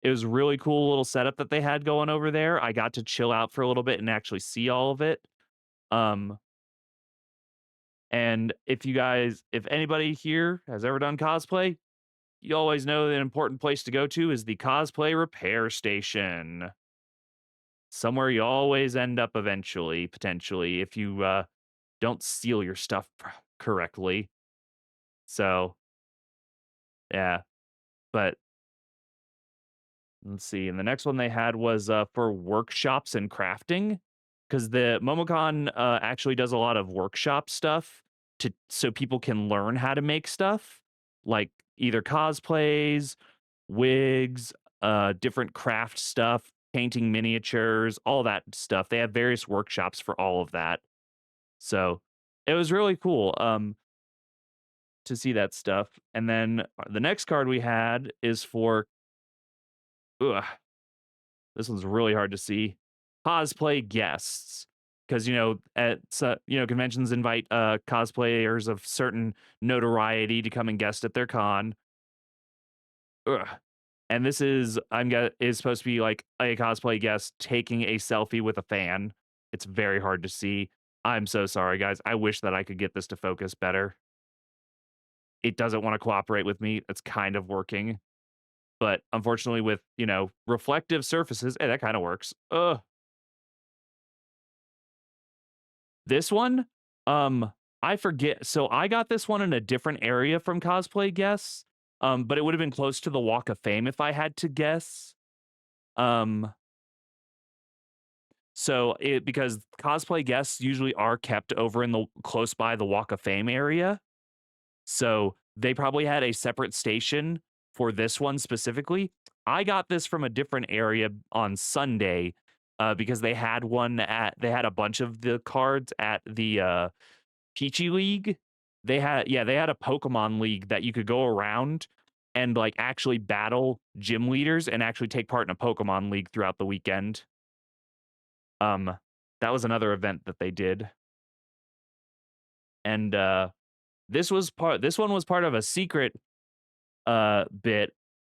It was a really cool little setup that they had going over there. I got to chill out for a little bit and actually see all of it. Um, and if anybody here has ever done cosplay, you always know that an important place to go to is the cosplay repair station. Somewhere you always end up eventually, potentially, if you, don't steal your stuff correctly. So, yeah, but let's see, and the next one they had was, for workshops and crafting, because the Momocon, actually does a lot of workshop stuff so people can learn how to make stuff, like either cosplays, wigs, different craft stuff, painting miniatures, all that stuff. They have various workshops for all of that. So, it was really cool, to see that stuff, and then, the next card we had is for ugh, this one's really hard to see. Cosplay guests, because at conventions invite cosplayers of certain notoriety to come and guest at their con. Ugh. And this is supposed to be like a cosplay guest taking a selfie with a fan. It's very hard to see. I'm so sorry, guys. I wish that I could get this to focus better. It doesn't want to cooperate with me. It's kind of working, but unfortunately, with reflective surfaces, that kind of works. Ugh. This one, I forget. So I got this one in a different area from Cosplay Guess, but it would have been close to the Walk of Fame if I had to guess. Um, because cosplay guests usually are kept over in the close by the Walk of Fame area, so they probably had a separate station for this one specifically. I got this from a different area on Sunday because they had a bunch of the cards at the Peachy League. They had a Pokemon League that you could go around and like actually battle gym leaders and actually take part in a Pokemon League throughout the weekend. Um, that was another event that they did. And this one was part of a secret bit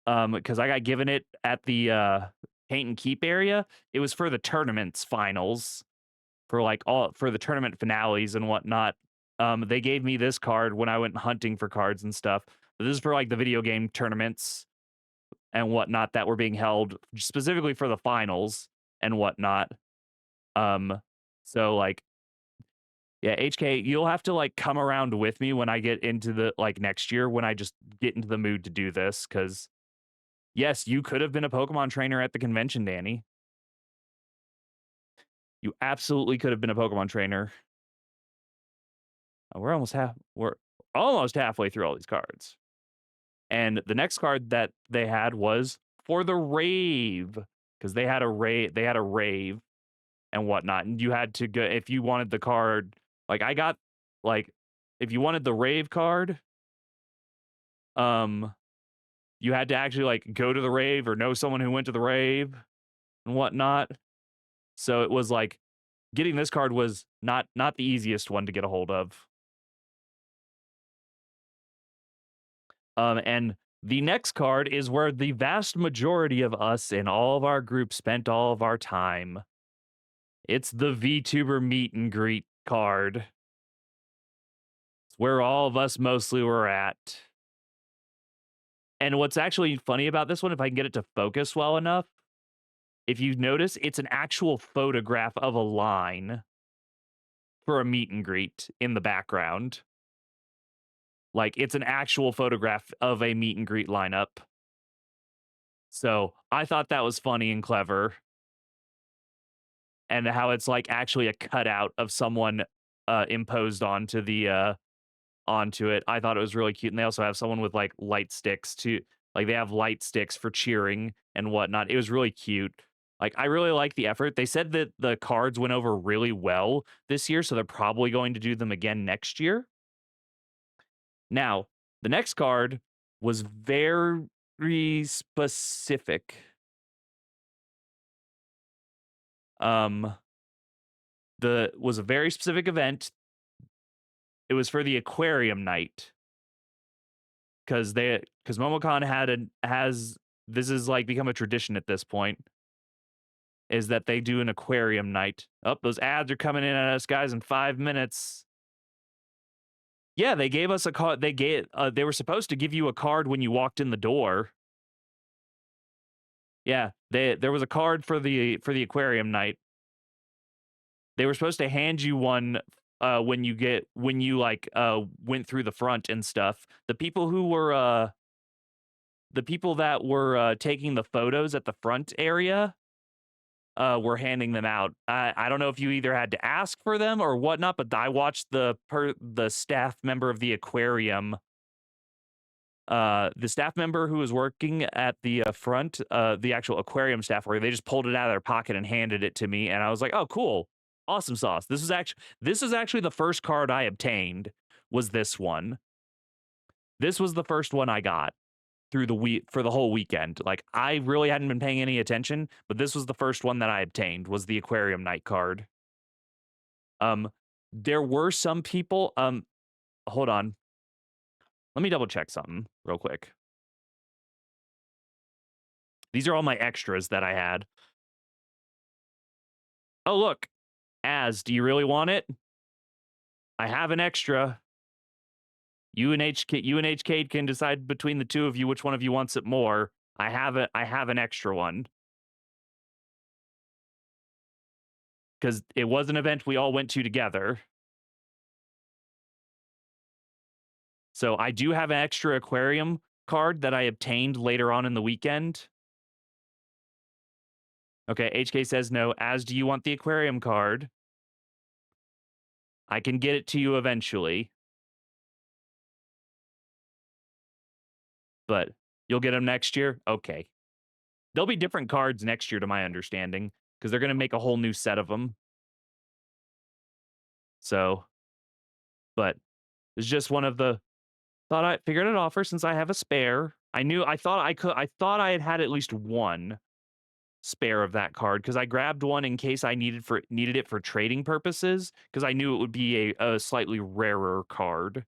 because I got given it at the paint and keep area. It was for the tournament's finals, for the tournament finales and whatnot. They gave me this card when I went hunting for cards and stuff. But this is for like the video game tournaments and whatnot that were being held specifically for the finals and whatnot. Um, so like, yeah, HK, you'll have to like come around with me when I get into the like next year when I just get into the mood to do this. Cause yes, you could have been a Pokemon trainer at the convention, Danny. You absolutely could have been a Pokemon trainer. We're almost halfway through all these cards. And the next card that they had was for the rave. Because they had a rave and whatnot. And you had to go if you wanted the card, like I got like if you wanted the rave card, um, you had to actually like go to the rave or know someone who went to the rave and whatnot. So it was like getting this card was not the easiest one to get a hold of. And the next card is where the vast majority of us in all of our groups spent all of our time. It's the VTuber meet and greet card. It's where all of us mostly were at. And what's actually funny about this one, if I can get it to focus well enough, if you notice, it's an actual photograph of a line for a meet and greet in the background. Like it's an actual photograph of a meet and greet lineup. So I thought that was funny and clever. And how it's like actually a cutout of someone imposed onto it. I thought it was really cute. And they also have someone with like light sticks too. Like they have light sticks for cheering and whatnot. It was really cute. Like I really like the effort. They said that the cards went over really well this year, so they're probably going to do them again next year. Now, the next card was very specific. Um was a very specific event. It was for the aquarium night because Momocon has this is like become a tradition at this point, is that they do an aquarium night. Oh, those ads are coming in at us, guys, in 5 minutes. Yeah, they gave us a card. They were supposed to give you a card when you walked in the door. Yeah, there was a card for the aquarium night. They were supposed to hand you one when you like went through the front and stuff. The people that were taking the photos at the front area were handing them out. I don't know if you either had to ask for them or whatnot, but I watched the staff member of the aquarium, the staff member who was working at the front, the actual aquarium staff, where they just pulled it out of their pocket and handed it to me, and I was like, "Oh, cool, awesome sauce." This is actually the first card I obtained. Was this one? This was the first one I got through the week for the whole weekend. Like, I really hadn't been paying any attention, but this was the first one that I obtained, was the aquarium night card. Um, there were some people, hold on. Let me double check something real quick. These are all my extras that I had. Oh, look. Do you really want it? I have an extra. You and HK can decide between the two of you which one of you wants it more. I have an extra one. Because it was an event we all went to together. So I do have an extra aquarium card that I obtained later on in the weekend. Okay, HK says no. Do you want the aquarium card? I can get it to you eventually. But you'll get them next year? Okay. There'll be different cards next year, to my understanding, because they're going to make a whole new set of them. So, but it's just one of the thought I figured I'd offer since I have a spare. I thought I had at least one spare of that card because I grabbed one in case I needed it for trading purposes because I knew it would be a slightly rarer card.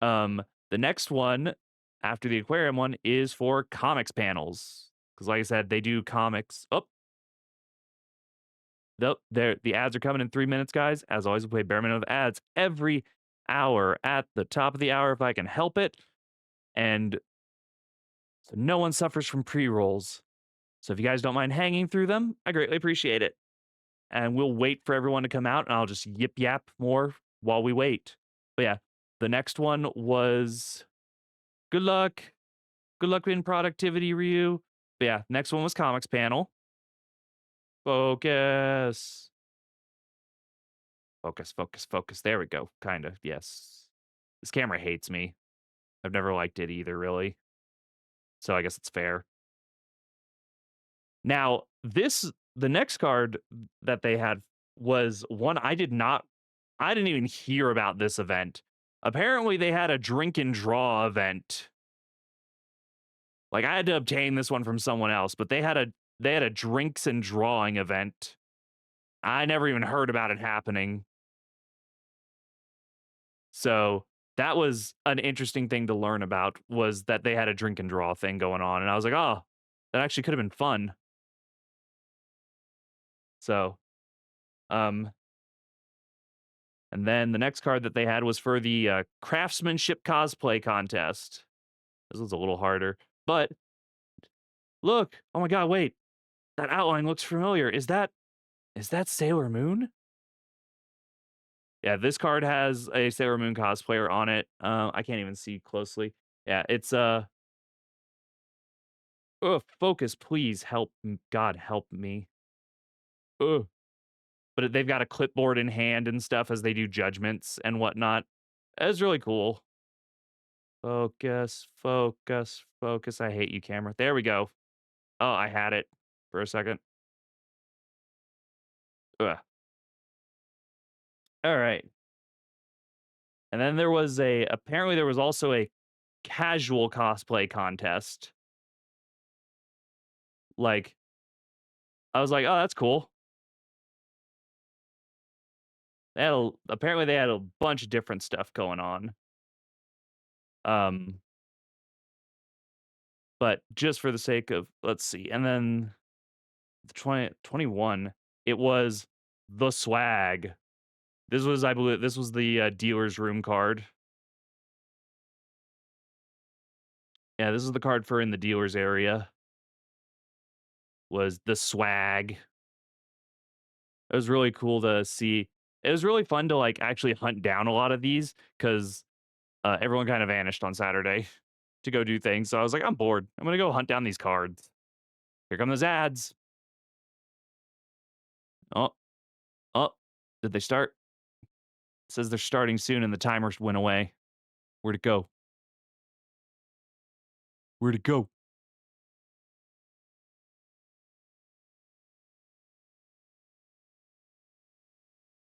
The next one after the aquarium one is for comics panels because, like I said, they do comics. Oh, nope, the ads are coming in 3 minutes, guys. As always, we play bare minimum of ads every hour at the top of the hour if I can help it, and so no one suffers from pre-rolls. So if you guys don't mind hanging through them, I greatly appreciate it. And we'll wait for everyone to come out, and I'll just yip yap more while we wait. But yeah, the next one was good luck. Good luck in productivity, Ryu. But yeah, next one was comics panel. Focus. Focus, focus, focus. There we go. Kind of, yes. This camera hates me. I've never liked it either, really. So I guess it's fair. Now, the next card that they had was one I didn't even hear about this event. Apparently, they had a drink and draw event. Like, I had to obtain this one from someone else, but they had a drinks and drawing event. I never even heard about it happening. So, that was an interesting thing to learn about, was that they had a drink and draw thing going on, and I was like, "Oh, that actually could have been fun." So, um, and then the next card that they had was for the craftsmanship cosplay contest. This was a little harder, but look! Oh my god! Wait, that outline looks familiar. Is that Sailor Moon? Yeah, this card has a Sailor Moon cosplayer on it. I can't even see closely. Yeah, it's oh, focus, please help! God help me. Ugh. But they've got a clipboard in hand and stuff as they do judgments and whatnot. It's really cool. Focus, focus, focus. I hate you, camera. There we go. Oh, I had it for a second. Ugh. All right. And then apparently there was also a casual cosplay contest. Like, I was like, oh, that's cool. Apparently they had a bunch of different stuff going on. Um, but just for the sake of let's see, and then the 2021, it was the swag. This was, I believe, this was the dealer's room card. Yeah, this is the card for in the dealer's area. Was the swag. It was really cool to see. It was really fun to like actually hunt down a lot of these because everyone kind of vanished on Saturday to go do things. So I was like, I'm bored. I'm gonna go hunt down these cards. Here come those ads. Oh, oh, did they start? It says they're starting soon, and the timer went away. Where'd it go? Where'd it go?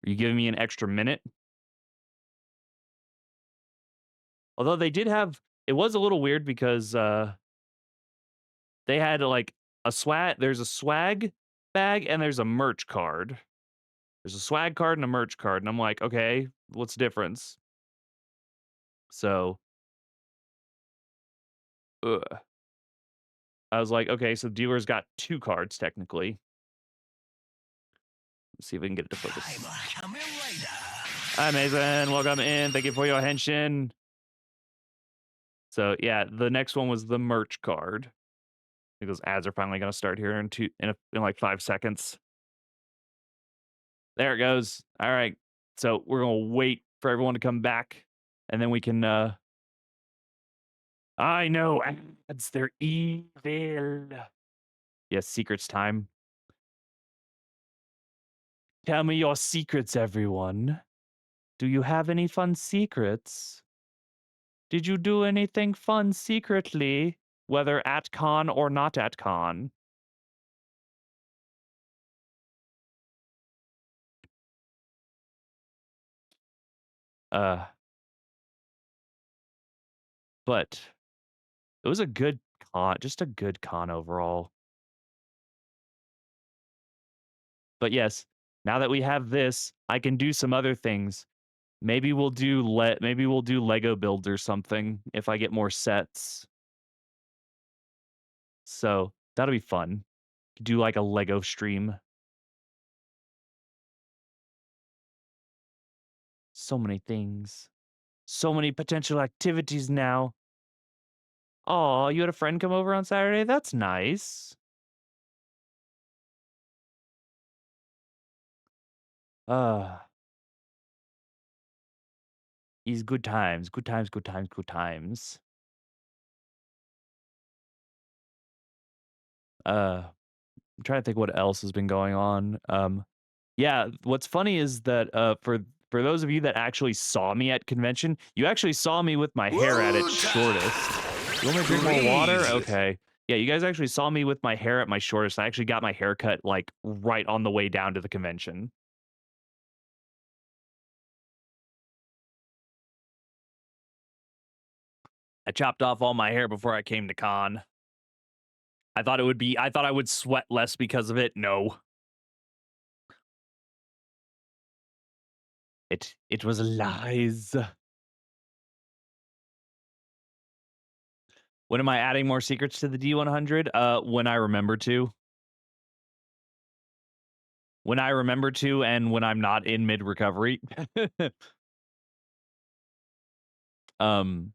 Are you giving me an extra minute? Although they did have, it was a little weird because they had like a swag. There's a swag bag and there's a merch card. There's a swag card and a merch card, and I'm like, okay, what's the difference? So, ugh. I was like, okay, so dealer's got two cards technically. Let's see if we can get it to focus. Hi, Mason. Welcome in. Thank you for your henshin. So yeah, the next one was the merch card. I think those ads are finally going to start here in like 5 seconds. There it goes. All right. So we're going to wait for everyone to come back, and then we can. I know ads. They're evil. Yes, secrets time. Tell me your secrets, everyone. Do you have any fun secrets? Did you do anything fun secretly, whether at con or not at con? Uh, but it was a good con, just a good con overall. But yes, now that we have this, I can do some other things. Maybe we'll do Lego builds or something if I get more sets. So that'll be fun. Do like a Lego stream. So many things. So many potential activities now. Oh, you had a friend come over on Saturday? That's nice. Uh, these good times, good times, good times, good times. I'm trying to think what else has been going on. Yeah, what's funny is that for those of you that actually saw me at convention, you actually saw me with my hair at its shortest. You want me to drink more water? Okay. Yeah, you guys actually saw me with my hair at my shortest. I actually got my hair cut like right on the way down to the convention. I chopped off all my hair before I came to con. I thought I would sweat less because of it. No. It was lies. When am I adding more secrets to the D100? When I remember to. When I remember to, and when I'm not in mid recovery. um,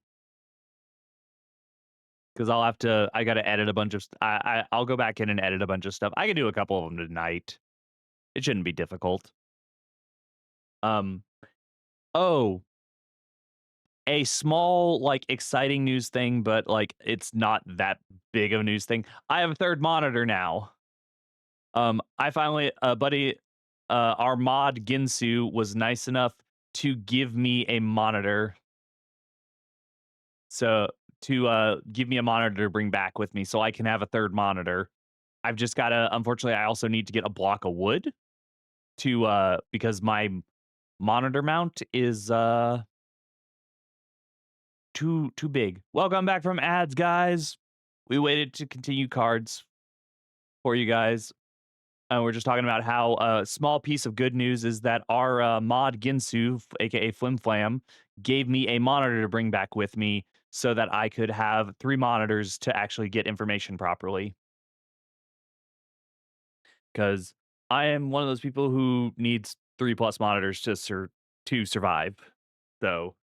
because I got to edit a bunch of. I'll go back in and edit a bunch of stuff. I can do a couple of them tonight. It shouldn't be difficult. Um, oh, a small like exciting news thing, but like it's not that big of a news thing. I have a third monitor now. I finally, buddy, our mod Ginsu was nice enough to give me a monitor. So to give me a monitor to bring back with me so I can have a third monitor. I've just got to, unfortunately, I also need to get a block of wood to because my monitor mount is too big. Welcome back from ads, guys. We waited to continue cards for you guys. we're just talking about how a small piece of good news is that our mod Ginsu, aka Flim Flam, gave me a monitor to bring back with me so that I could have 3 monitors to actually get information properly. Because I am one of those people who needs 3 plus monitors to survive. So,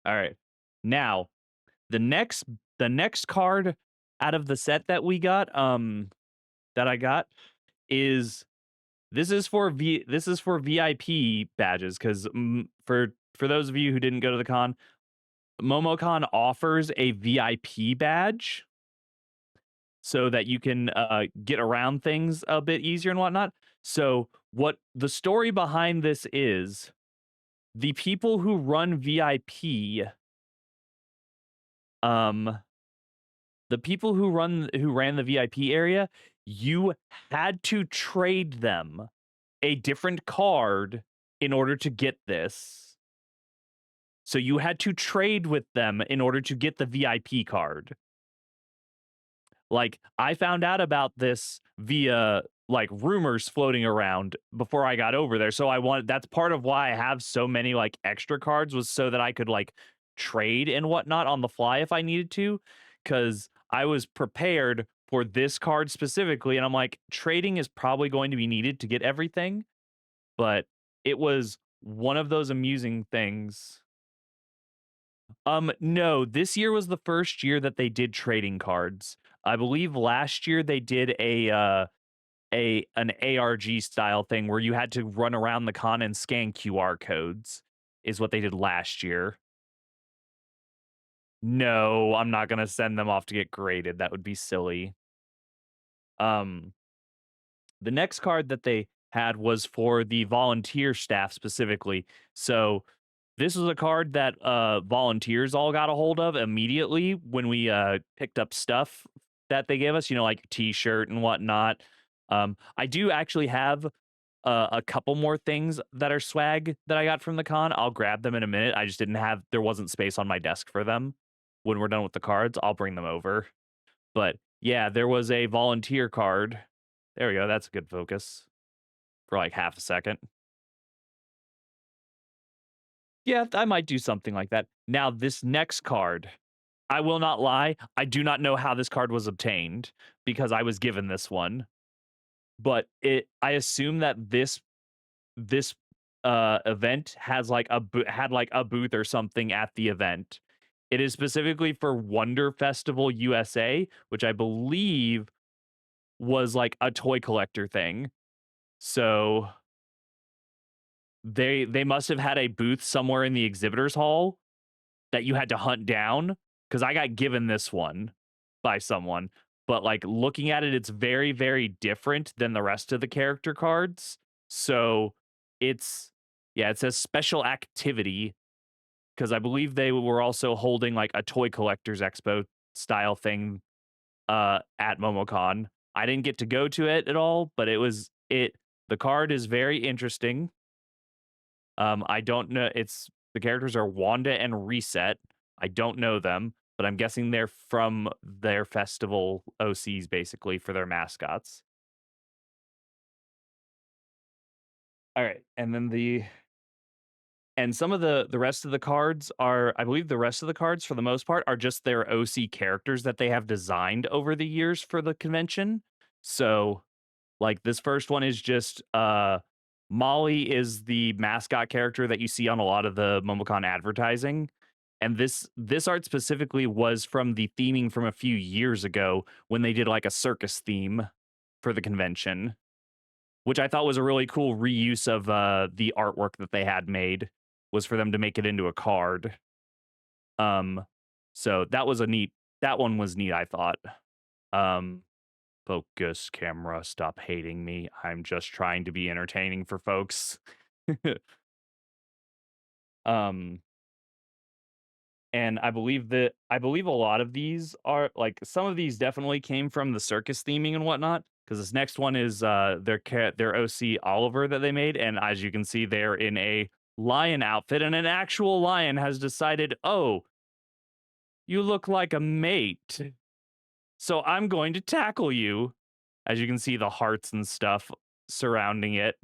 all right. Now, the next the next card out of the set that we got, that I got is this is for VIP badges because for those of you who didn't go to the con, Momocon offers a VIP badge so that you can get around things a bit easier and whatnot. So what the story behind this is, the people who run VIP, um, the people who ran the VIP area, you had to trade them a different card in order to get this. So you had to trade with them in order to get the VIP card. Like, I found out about this via like rumors floating around before I got over there. So that's part of why I have so many like extra cards, was so that I could like trade and whatnot on the fly if I needed to. Cause I was prepared for this card specifically. And I'm like, trading is probably going to be needed to get everything. But it was one of those amusing things. No, this year was the first year that they did trading cards. I believe last year they did an ARG style thing where you had to run around the con and scan QR codes, is what they did last year. No, I'm not gonna send them off to get graded. That would be silly. Um, the next card that they had was for the volunteer staff specifically. So this was a card that volunteers all got a hold of immediately when we picked up stuff that they gave us, like t-shirt and whatnot. I do actually have a couple more things that are swag that I got from the con. I'll grab them in a minute. I just there wasn't space on my desk for them. When we're done with the cards, I'll bring them over. But yeah, there was a volunteer card. There we go. That's a good focus for like half a second. Yeah, I might do something like that. Now, this next card, I will not lie, I do not know how this card was obtained because I was given this one. But I assume that this event has like had like a booth or something at the event. It is specifically for Wonder Festival USA, which I believe was like a toy collector thing. So they must have had a booth somewhere in the exhibitors hall that you had to hunt down, because I got given this one by someone. But like looking at it, it's very, very different than the rest of the character cards. So it's, yeah, it says special activity, because I believe they were also holding like a toy collectors expo style thing at Momocon. I didn't get to go to it at all, but the card is very interesting. I don't know. The characters are Wanda and Reset. I don't know them, but I'm guessing they're from their festival OCs basically for their mascots. All right, and then some of the rest of the cards are, I believe the rest of the cards for the most part are just their OC characters that they have designed over the years for the convention. So like this first one is just Molly is the mascot character that you see on a lot of the Momocon advertising. And this art specifically was from the theming from a few years ago when they did like a circus theme for the convention, which I thought was a really cool reuse of the artwork that they had made, was for them to make it into a card. So that one was neat, I thought. Focus, camera, stop hating me. I'm just trying to be entertaining for folks. um and I believe a lot of these are like, some of these definitely came from the circus theming and whatnot, because this next one is their OC Oliver that they made, and as you can see, they're in a lion outfit, and an actual lion has decided, oh, you look like a mate, so I'm going to tackle you. As you can see, the hearts and stuff surrounding it.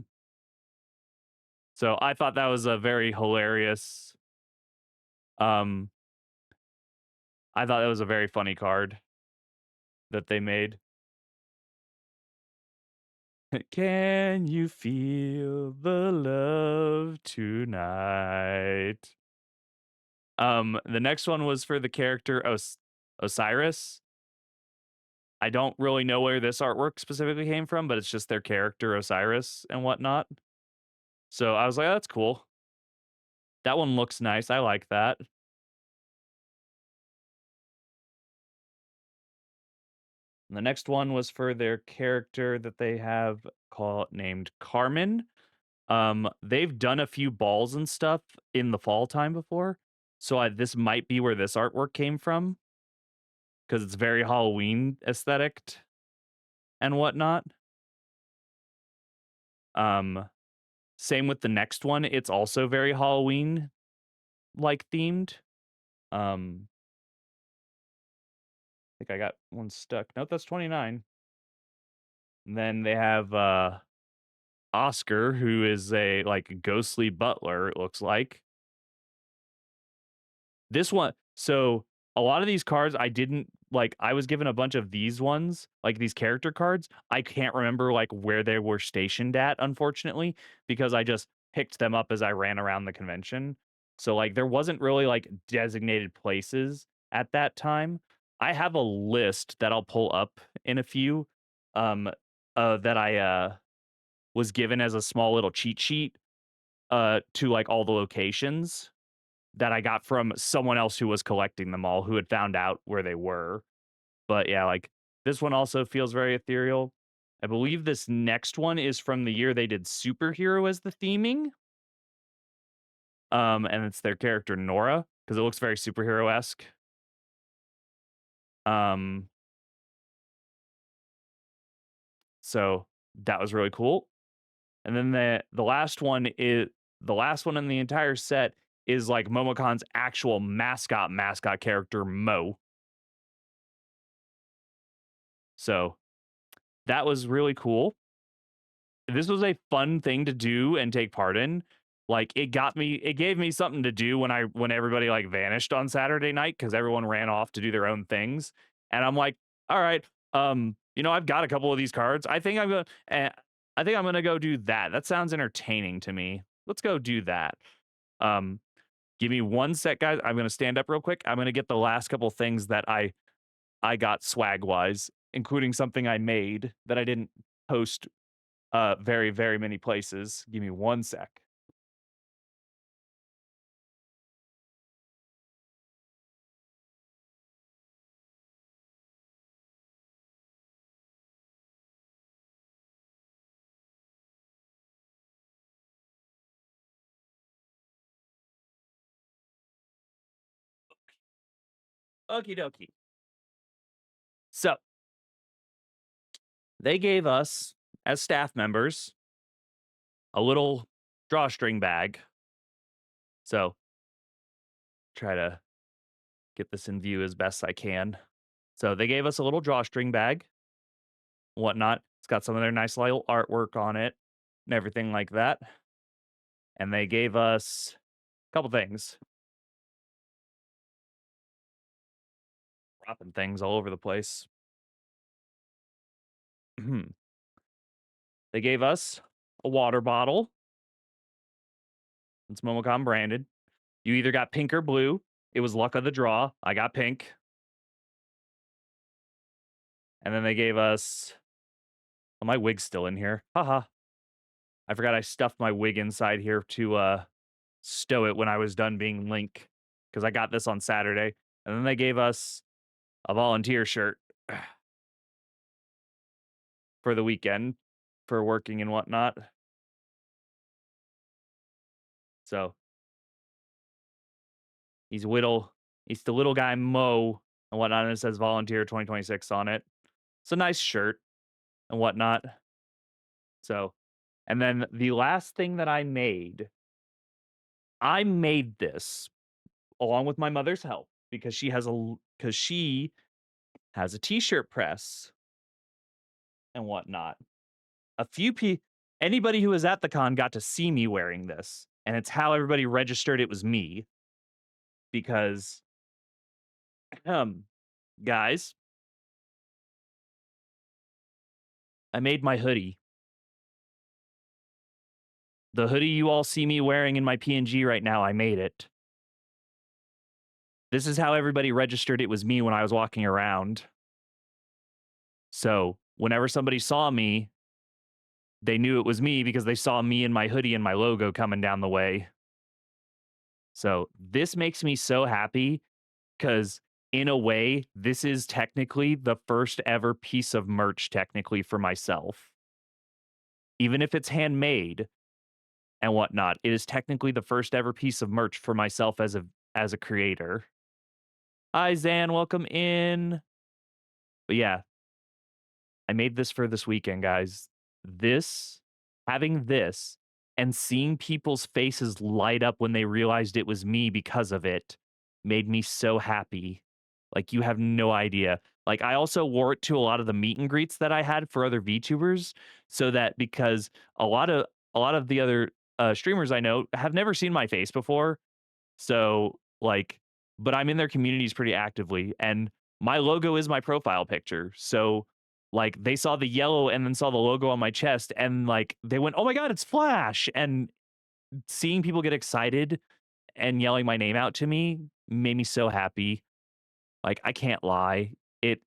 So I thought that was a very hilarious. Um, I thought that was a very funny card that they made. Can you feel the love tonight? The next one was for the character Osiris. I don't really know where this artwork specifically came from, but it's just their character Osiris and whatnot. So I was like, "Oh, that's cool. That one looks nice. I like that." And the next one was for their character that they have named Carmen. They've done a few balls and stuff in the fall time before, so this might be where this artwork came from because it's very Halloween aesthetic and whatnot. Um, Same with the next one; it's also very Halloween like themed. Um, I think I got one stuck. Nope, that's 29. And then they have Oscar, who is a like ghostly butler. It looks like. This one so a lot of these cards I didn't like I was given a bunch of these ones, like these character cards. I can't remember like where they were stationed at, unfortunately, because I just picked them up as I ran around the convention. So like there wasn't really like designated places at that time. I have a list that I'll pull up in a few um that I was given as a small little cheat sheet to like all the locations that I got from someone else who was collecting them all, who had found out where they were. But yeah, like this one also feels very ethereal. I believe this next one is from the year they did superhero as the theming. And it's their character Nora because it looks very superhero esque. Um, so that was really cool. And then the last one is the last one in the entire set is like Momocon's actual mascot character Mo. So that was really cool. This was a fun thing to do and take part in. Like it gave me something to do when everybody like vanished on Saturday night because everyone ran off to do their own things. And I'm like, all right, I've got a couple of these cards. I think I'm gonna go do that. That sounds entertaining to me. Let's go do that. Um, Give me one sec, guys. I'm gonna stand up real quick. I'm gonna get the last couple things that I got swag wise, including something I made that I didn't post very, very many places. Give me one sec. Okie dokie. So they gave us, as staff members, a little drawstring bag. So try to get this in view as best I can. So they gave us a little drawstring bag, whatnot. It's got some of their nice little artwork on it and everything like that. And they gave us a couple things. Dropping things all over the place. They gave us a water bottle. It's Momocon branded. You either got pink or blue. It was luck of the draw. I got pink. And then they gave us oh, my wig's still in here. Haha. I forgot I stuffed my wig inside here to stow it when I was done being Link. Because I got this on Saturday. And then they gave us a volunteer shirt for the weekend for working and whatnot. So he's the little guy Mo and whatnot, and it says volunteer 2026 on it. It's a nice shirt and whatnot. So, and then the last thing that I made this along with my mother's help because she has a t-shirt press. and whatnot. A few pe Anybody who was at the con got to see me wearing this, and it's how everybody registered it was me because, um, guys, I made my hoodie. The hoodie you all see me wearing in my PNG right now, I made it. This is how everybody registered it was me when I was walking around. So, whenever somebody saw me, they knew it was me because they saw me in my hoodie and my logo coming down the way. So, this makes me so happy because, in a way, this is technically the first ever piece of merch technically for myself. Even if it's handmade and whatnot, it is technically the first ever piece of merch for myself as a creator. Hi, Zan, welcome in. But yeah, I made this for this weekend, guys. This, having this, and seeing people's faces light up when they realized it was me because of it made me so happy. Like, you have no idea. Like, I also wore it to a lot of the meet and greets that I had for other VTubers, so that because a lot of the other streamers I know have never seen my face before. So, like, but I'm in their communities pretty actively, and my logo is my profile picture. So, like, they saw the yellow and then saw the logo on my chest, and like, they went, "Oh my god, it's Flash!" And seeing people get excited and yelling my name out to me made me so happy. Like, I can't lie. It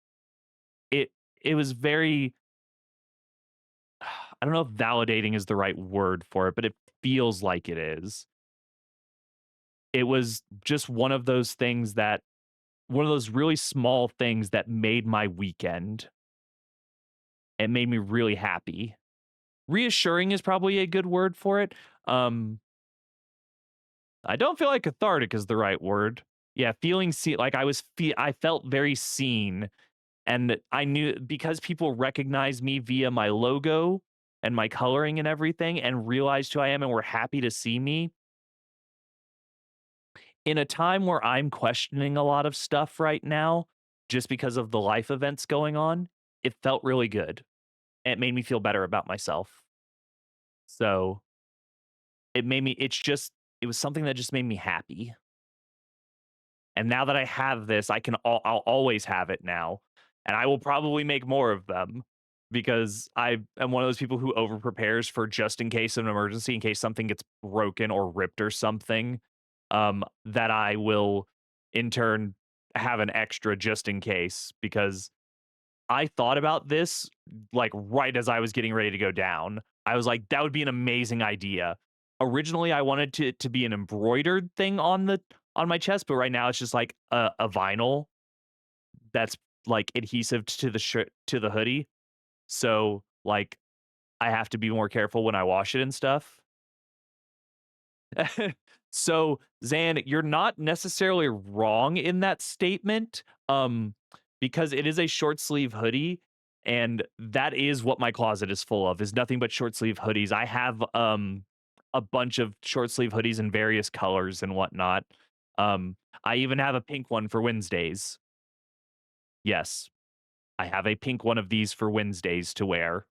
it it was very I don't know if validating is the right word for it, but it feels like it is. It was just one of those really small things that made my weekend. It made me really happy. Reassuring is probably a good word for it. Um, I don't feel like cathartic is the right word. Yeah, feeling like I felt very seen, and I knew because people recognize me via my logo and my coloring and everything and realized who I am and were happy to see me. In a time where I'm questioning a lot of stuff right now, just because of the life events going on, it felt really good. It made me feel better about myself. So, it was something that just made me happy. And now that I have this, I'll always have it now. And I will probably make more of them because I am one of those people who over prepares for just in case of an emergency, in case something gets broken or ripped or something, that I will in turn have an extra just in case because I thought about this, like, right as I was getting ready to go down. I was like, "That would be an amazing idea." Originally, I wanted to be an embroidered thing on my chest, but right now it's just, like, a vinyl that's, like, adhesive to the shirt to the hoodie. So, like, I have to be more careful when I wash it and stuff. So, Zan, you're not necessarily wrong in that statement, because it is a short sleeve hoodie, and that is what my closet is full of, is nothing but short sleeve hoodies. I have, a bunch of short sleeve hoodies in various colors and whatnot. I even have a pink one for Wednesdays. Yes, I have a pink one of these for Wednesdays to wear.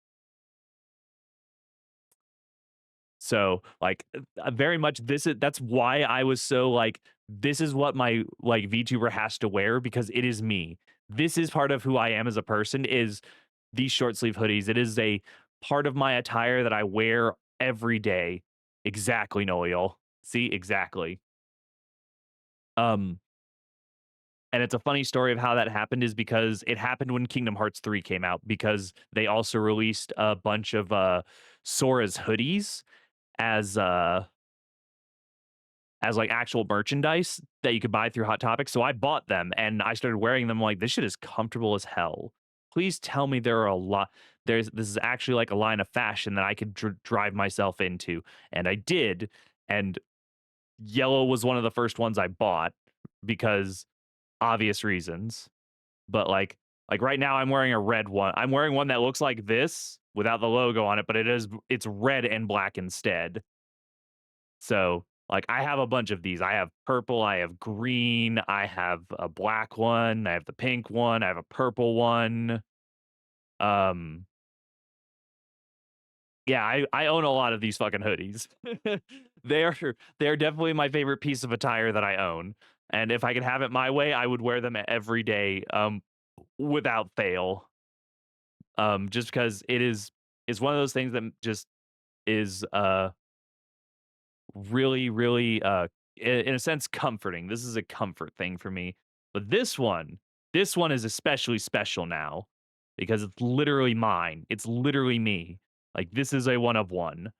So, like, very much that's why I was so like, this is what my like VTuber has to wear because it is me. This is part of who I am as a person is these short sleeve hoodies. It is a part of my attire that I wear every day. Exactly, Noel. See, exactly. Um, and it's a funny story of how that happened is because it happened when Kingdom Hearts 3 came out because they also released a bunch of Sora's hoodies as like actual merchandise that you could buy through Hot Topic. So I bought them and I started wearing them. Like, this shit is comfortable as hell. Please tell me there are a lot. This is actually like a line of fashion that I could drive myself into, and I did. And yellow was one of the first ones I bought because obvious reasons. But like right now, I'm wearing a red one. I'm wearing one that looks like this without the logo on it, but it's red and black instead. So, like, I have a bunch of these. I have purple, I have green, I have a black one, I have the pink one, I have a purple one. Um, Yeah, I own a lot of these fucking hoodies. They are definitely my favorite piece of attire that I own, and if I could have it my way, I would wear them every day, without fail. Just because it's one of those things that just is, really, really, in a sense, comforting. This is a comfort thing for me. But this one is especially special now because it's literally mine. It's literally me. Like this is a one of one,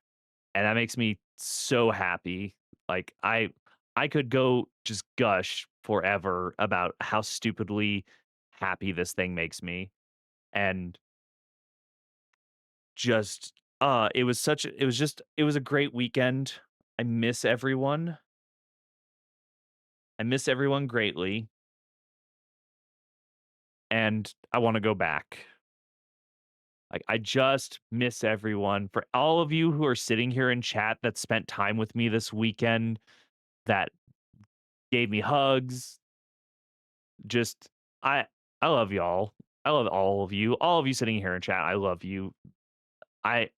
and that makes me so happy. Like I could go just gush forever about how stupidly happy this thing makes me, and just it was a great weekend. I miss everyone. I miss everyone greatly, and I wanna go back. Like, I just miss everyone. For all of you who are sitting here in chat that spent time with me this weekend, that gave me hugs, just I I love y'all. I love all of you. All of you sitting here in chat, I love you. I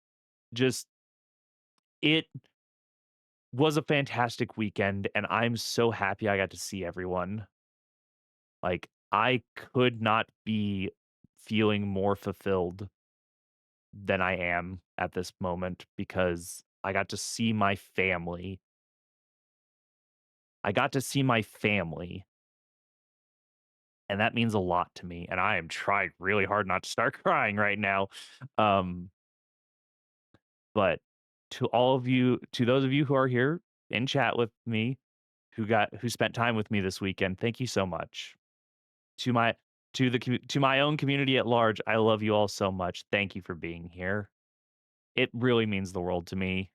just it was a fantastic weekend, and I'm so happy I got to see everyone. Like, I could not be feeling more fulfilled than I am at this moment because I got to see my family. I got to see my family, and that means a lot to me, and I am trying really hard not to start crying right now. Um, but to those of you who are here in chat with me, who spent time with me this weekend, thank you so much. To my to my own community at large, I love you all so much. Thank you for being here. It really means the world to me.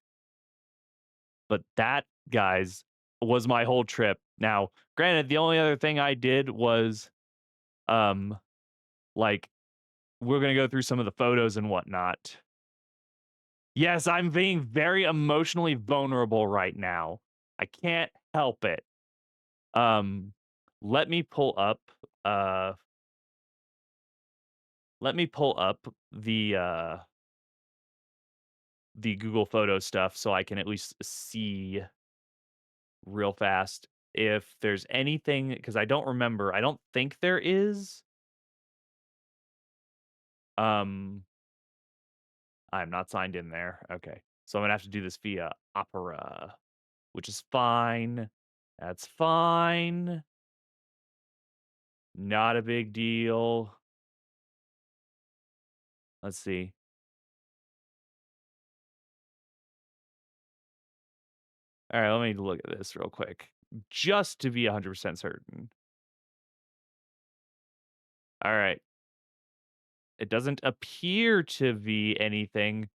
But that, guys, was my whole trip. Now, granted, the only other thing I did was, um, like, we're gonna go through some of the photos and whatnot. Yes, I'm being very emotionally vulnerable right now. I can't help it. Um, let me pull up, uh, let me pull up the Google Photo stuff so I can at least see real fast if there's anything because I don't remember. I don't think there is. Um, I'm not signed in there. Okay. So I'm gonna have to do this via Opera, which is fine. That's fine. Not a big deal. Let's see. All right, let me look at this real quick just to be 100% certain. All right. It doesn't appear to be anything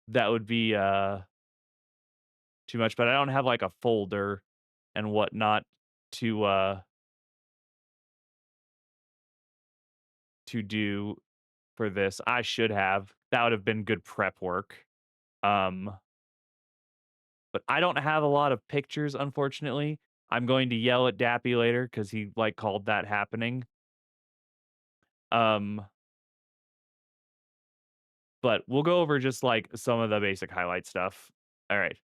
that would be too much, but I don't have like a folder and whatnot to to do for this. I should have. That would have been good prep work. Um, but I don't have a lot of pictures, unfortunately. I'm going to yell at Dappy later because he like called that happening. Um, but we'll go over just like some of the basic highlight stuff. All right.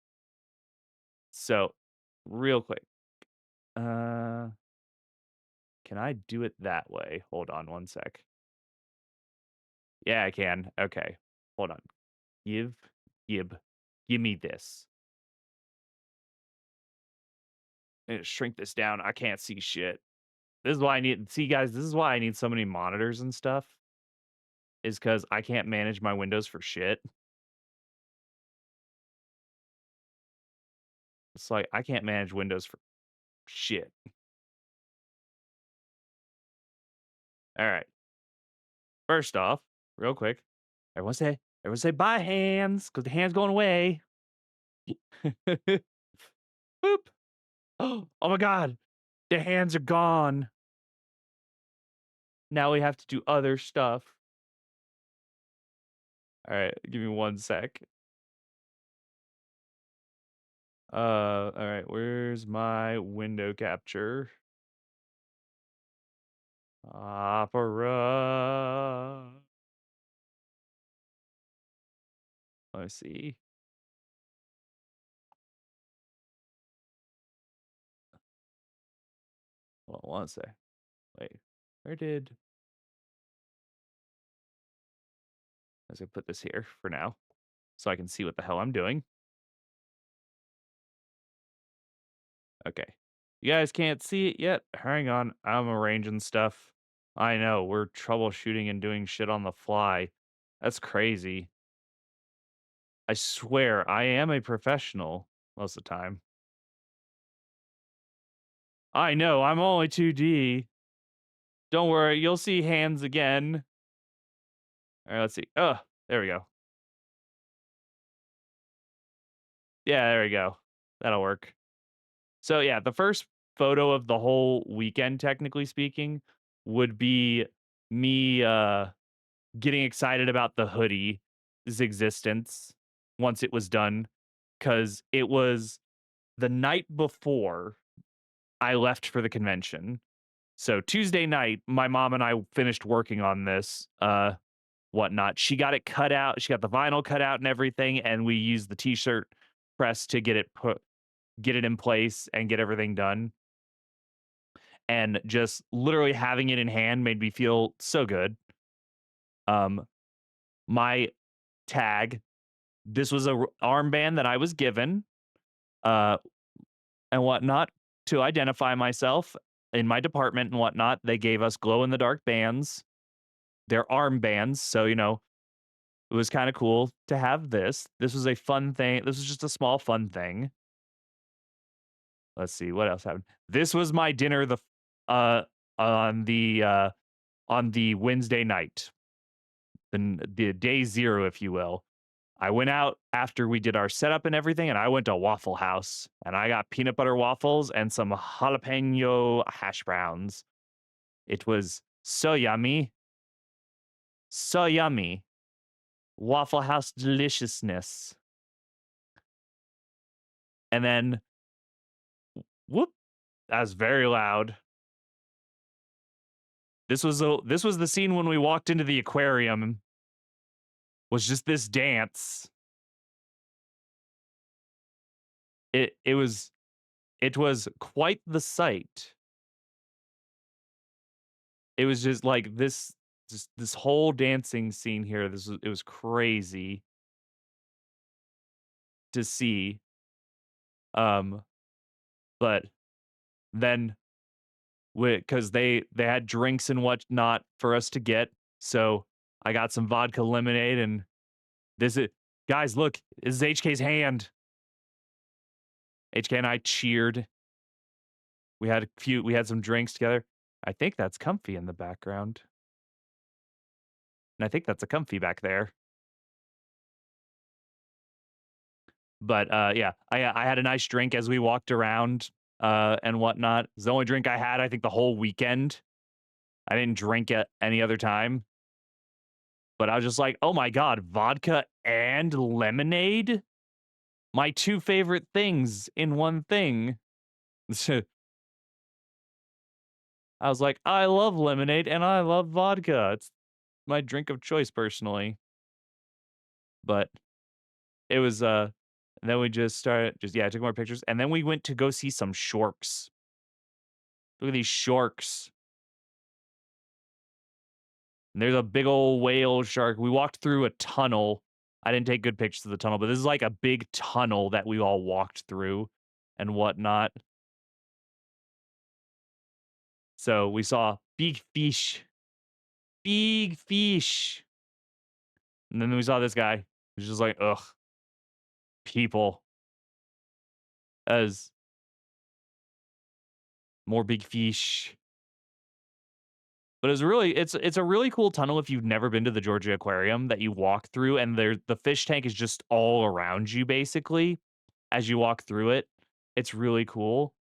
So, real quick, uh, can I do it that way? Hold on one sec. Yeah, I can. Okay, hold on. Give, gib, give me this. Shrink this down. I can't see shit. This is why I need. See, guys, this is why I need so many monitors and stuff. Is because I can't manage my windows for shit. It's like I can't manage Windows for shit. All right. First off, real quick, everyone say bye hands, because the hands going away. Boop. Oh my god, the hands are gone. Now we have to do other stuff. All right, give me one sec. All right, where's my window capture? Opera. Let me see. Hold on one sec. Wait, where did let's put this here for now so I can see what the hell I'm doing. Okay. You guys can't see it yet? Hang on. I'm arranging stuff. I know, we're troubleshooting and doing shit on the fly. That's crazy. I swear, I am a professional most of the time. I know, I'm only 2D. Don't worry, you'll see hands again. All right, let's see. Oh, there we go. Yeah, there we go. That'll work. So yeah, the first photo of the whole weekend, technically speaking, would be me getting excited about the hoodie's existence once it was done. Cause it was the night before I left for the convention. So Tuesday night, my mom and I finished working on this, whatnot. She got it cut out. She got the vinyl cut out and everything, and we used the t-shirt press to get it in place and get everything done. And just literally having it in hand made me feel so good. Um, my tag, this was a armband that I was given, uh, and whatnot to identify myself in my department and whatnot. They gave us glow in the dark bands. They're armbands, so it was kind of cool to have this. This was a fun thing. This was just a small fun thing. Let's see what else happened. This was my dinner uh on the Wednesday night, the day zero, if you will. I went out after we did our setup and everything, and I went to Waffle House and I got peanut butter waffles and some jalapeno hash browns. It was so yummy. So yummy. Waffle House deliciousness. And then whoop, that was very loud. This was the scene when we walked into the aquarium. Was just this dance. It was quite the sight. It was just like this whole dancing scene here. It was crazy to see. Um, but then because they had drinks and whatnot for us to get, so I got some vodka lemonade and this is guys, look, this is HK's hand. HK and I cheered. We had some drinks together. I think that's Comfy in the background. And I think that's a Comfy back there. But yeah, I had a nice drink as we walked around and whatnot. It's the only drink I had, I think, the whole weekend. I didn't drink at any other time. But I was just like, oh my God, vodka and lemonade? My two favorite things in one thing. I was like, I love lemonade and I love vodka. It's my drink of choice personally. But it was and then we just started took more pictures and then we went to go see some sharks. Look at these sharks. And there's a big old whale shark. We walked through a tunnel. I didn't take good pictures of the tunnel, but this is like a big tunnel that we all walked through and whatnot. So we saw big fish. Big fish. And then we saw this guy. He's just like, ugh. People. As more big fish. But it's a really cool tunnel if you've never been to the Georgia Aquarium that you walk through and the fish tank is just all around you basically as you walk through it. It's really cool.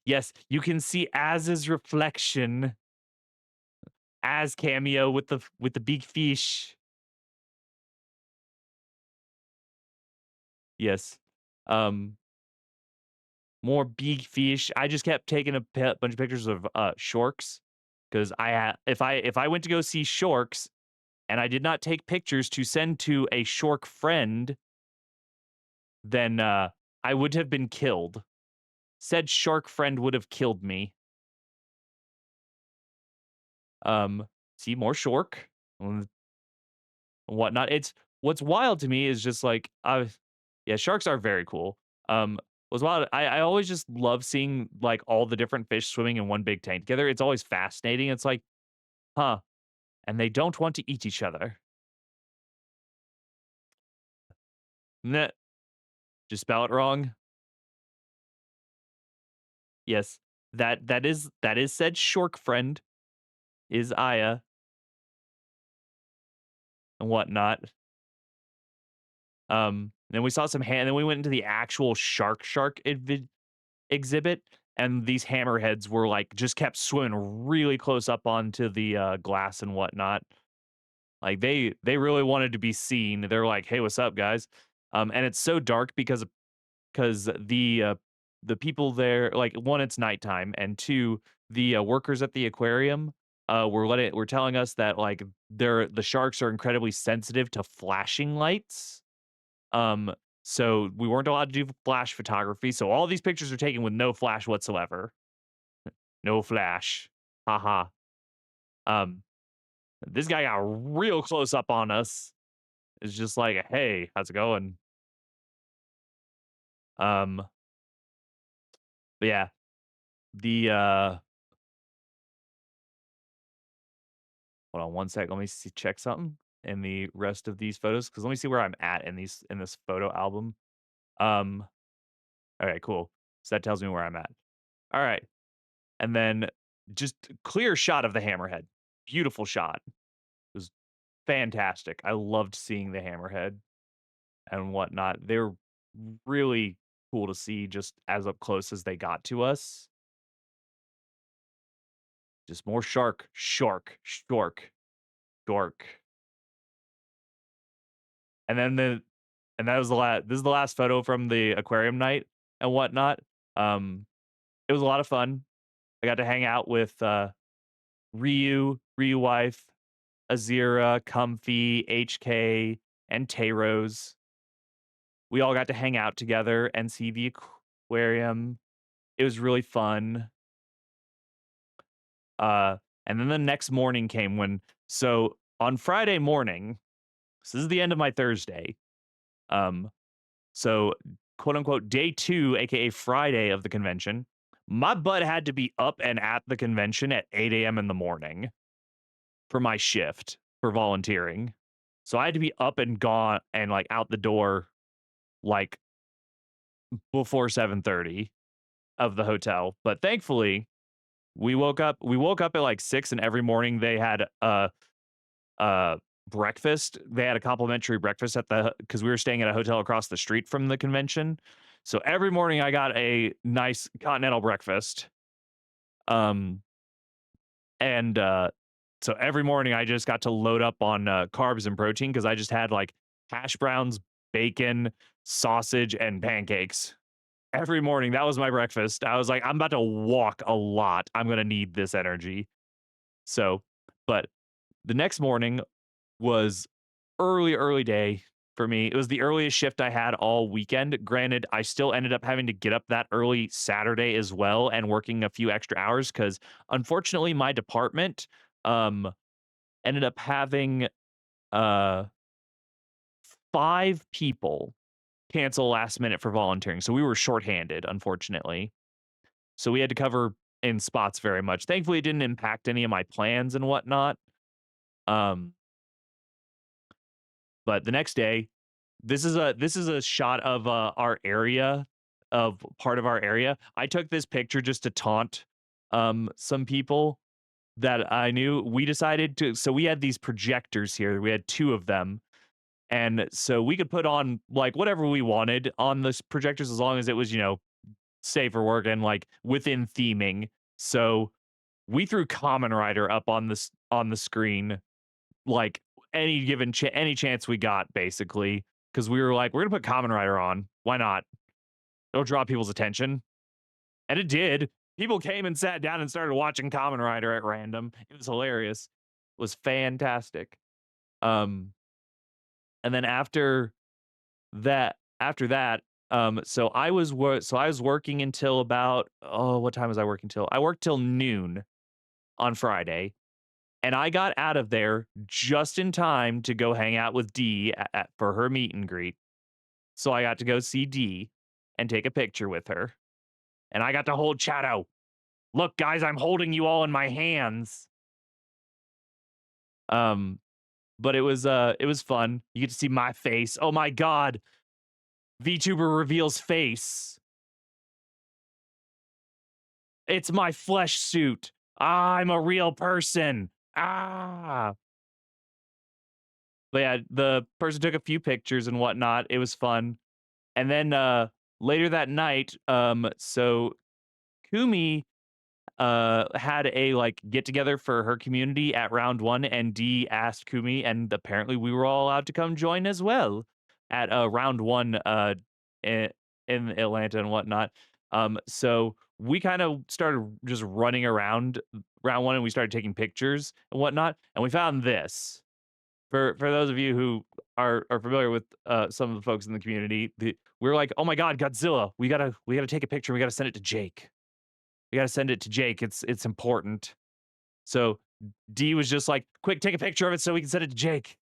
Yes, you can see Az's reflection. Az cameo with the big fish. Yes. Um More big fish. I just kept taking a bunch of pictures of sharks because if I went to go see sharks and I did not take pictures to send to a Shork friend, then I would have been killed. Said shark friend would have killed me. Um, See more Shork and whatnot. It's what's wild to me is just like yeah, sharks are very cool. Was wild. I always just love seeing like all the different fish swimming in one big tank together. It's always fascinating. It's like, huh? And they don't want to eat each other. Nah, just spell it wrong. Yes, that is said Shork friend is Aya and whatnot. Then we saw some then we went into the actual shark exhibit, and these hammerheads were like just kept swimming really close up onto the glass and whatnot. Like they really wanted to be seen. They're like, "Hey, what's up, guys?" And it's so dark because the people there, like, one, it's nighttime, and two, the workers at the aquarium were telling us that like the sharks are incredibly sensitive to flashing lights. Um, so we weren't allowed to do flash photography. So all these pictures are taken with no flash whatsoever. No flash. Haha. Um, this guy got real close up on us. It's just like, hey, how's it going? Um, but yeah, the hold on one sec. Let me see, check something in the rest of these photos because let me see where I'm at in this photo album. Um, all right, cool. So that tells me where I'm at. All right. And then just clear shot of the hammerhead. Beautiful shot. It was fantastic. I loved seeing the hammerhead and whatnot. They're really cool to see just as up close as they got to us. Just more shark. And then and that was the last this is the last photo from the aquarium night and whatnot. It was a lot of fun. I got to hang out with Ryu wife, Azira, Comfy, HK, and Tayros. We all got to hang out together and see the aquarium. It was really fun. Uh, and then the next morning came so on Friday morning, so this is the end of my Thursday. Um, so quote unquote day 2, aka Friday of the convention, my butt had to be up and at the convention at 8 a.m. in the morning for my shift for volunteering. So I had to be up and gone and like out the door like before 7:30 of the hotel. But thankfully, we woke up at like 6 and every morning they had a breakfast. They had a complimentary breakfast at cuz we were staying at a hotel across the street from the convention. So every morning I got a nice continental breakfast. Um and so every morning I just got to load up on carbs and protein cuz I just had like hash browns, bacon, sausage and pancakes. Every morning, that was my breakfast. I was like, "I'm about to walk a lot. I'm gonna need this energy." So, but the next morning was early day for me. It was the earliest shift I had all weekend. Granted, I still ended up having to get up that early Saturday as well and working a few extra hours because unfortunately my department um ended up having uh 5 people cancel last minute for volunteering. So we were shorthanded, unfortunately. So we had to cover in spots very much. Thankfully, it didn't impact any of my plans and whatnot. Um, but the next day, this is a shot of our area, of part of our area. I took this picture just to taunt some people that I knew. We decided to so we had these projectors here. We had 2 of them. And so we could put on like whatever we wanted on the projectors as long as it was, safe for work and like within theming. So we threw Common Rider up on the screen like any chance we got basically because we were like we're gonna put Common Rider on. Why not? It'll draw people's attention, and it did. People came and sat down and started watching Common Rider at random. It was hilarious. It was fantastic. Um, and then after that, so I was working until about, oh, what time was I working till? I worked till noon on Friday, and I got out of there just in time to go hang out with Dee for her meet and greet. So I got to go see Dee and take a picture with her, and I got to hold Chato. Look, guys, I'm holding you all in my hands. Um, but it was fun. You get to see my face. Oh my god, VTuber reveals face. It's my flesh suit. I'm a real person. Ah. But yeah, the person took a few pictures and whatnot. It was fun. And then later that night, so Kumi had a like get together for her community at round one, and Dee asked Kumi, and apparently we were all allowed to come join as well at round one in, in Atlanta and whatnot. So we kind of started just running around round one, and we started taking pictures and whatnot, and we found this. For those of you who are familiar with some of the folks in the community, we are like, oh my god, Godzilla, we gotta take a picture, we gotta send it to Jake. We gotta send it to Jake. It's important. So D was just like, quick, take a picture of it so we can send it to Jake.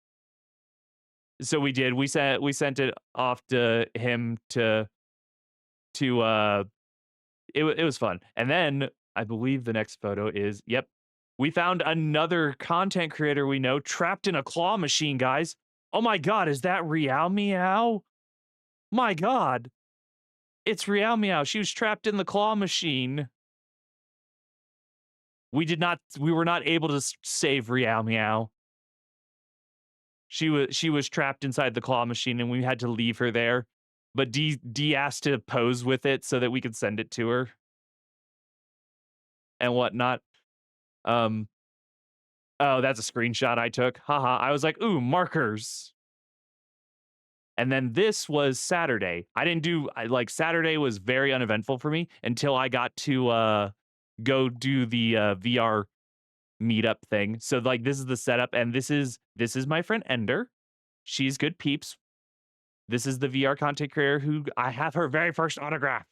So we did. We sent it off to him to it was fun. And then I believe the next photo is, yep. We found another content creator we know trapped in a claw machine, guys. Oh my god, is that Real Meow? My god. It's Real Meow. She was trapped in the claw machine. We were not able to save Real Meow. She was trapped inside the claw machine, and we had to leave her there. But D asked to pose with it so that we could send it to her and whatnot. Um, oh, that's a screenshot I took. Haha. I was like, ooh, markers. And then this was Saturday. I didn't do like Saturday was very uneventful for me until I got to go do the VR meetup thing. So like this is the setup, and this is my friend Ender. She's good peeps. This is the VR content creator who I have her very first autograph.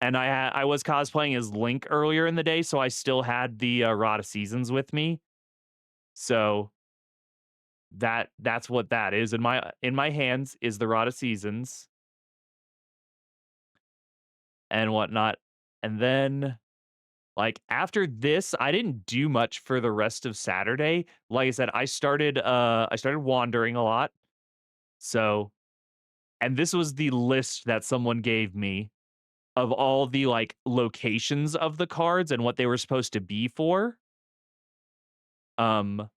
And I was cosplaying as Link earlier in the day, so I still had the Rod of Seasons with me. So that's what that is. In my hands is the Rod of Seasons and whatnot. And then like after this, I didn't do much for the rest of Saturday. Like I said, I started wandering a lot. So, and this was the list that someone gave me of all the like locations of the cards and what they were supposed to be for. Um,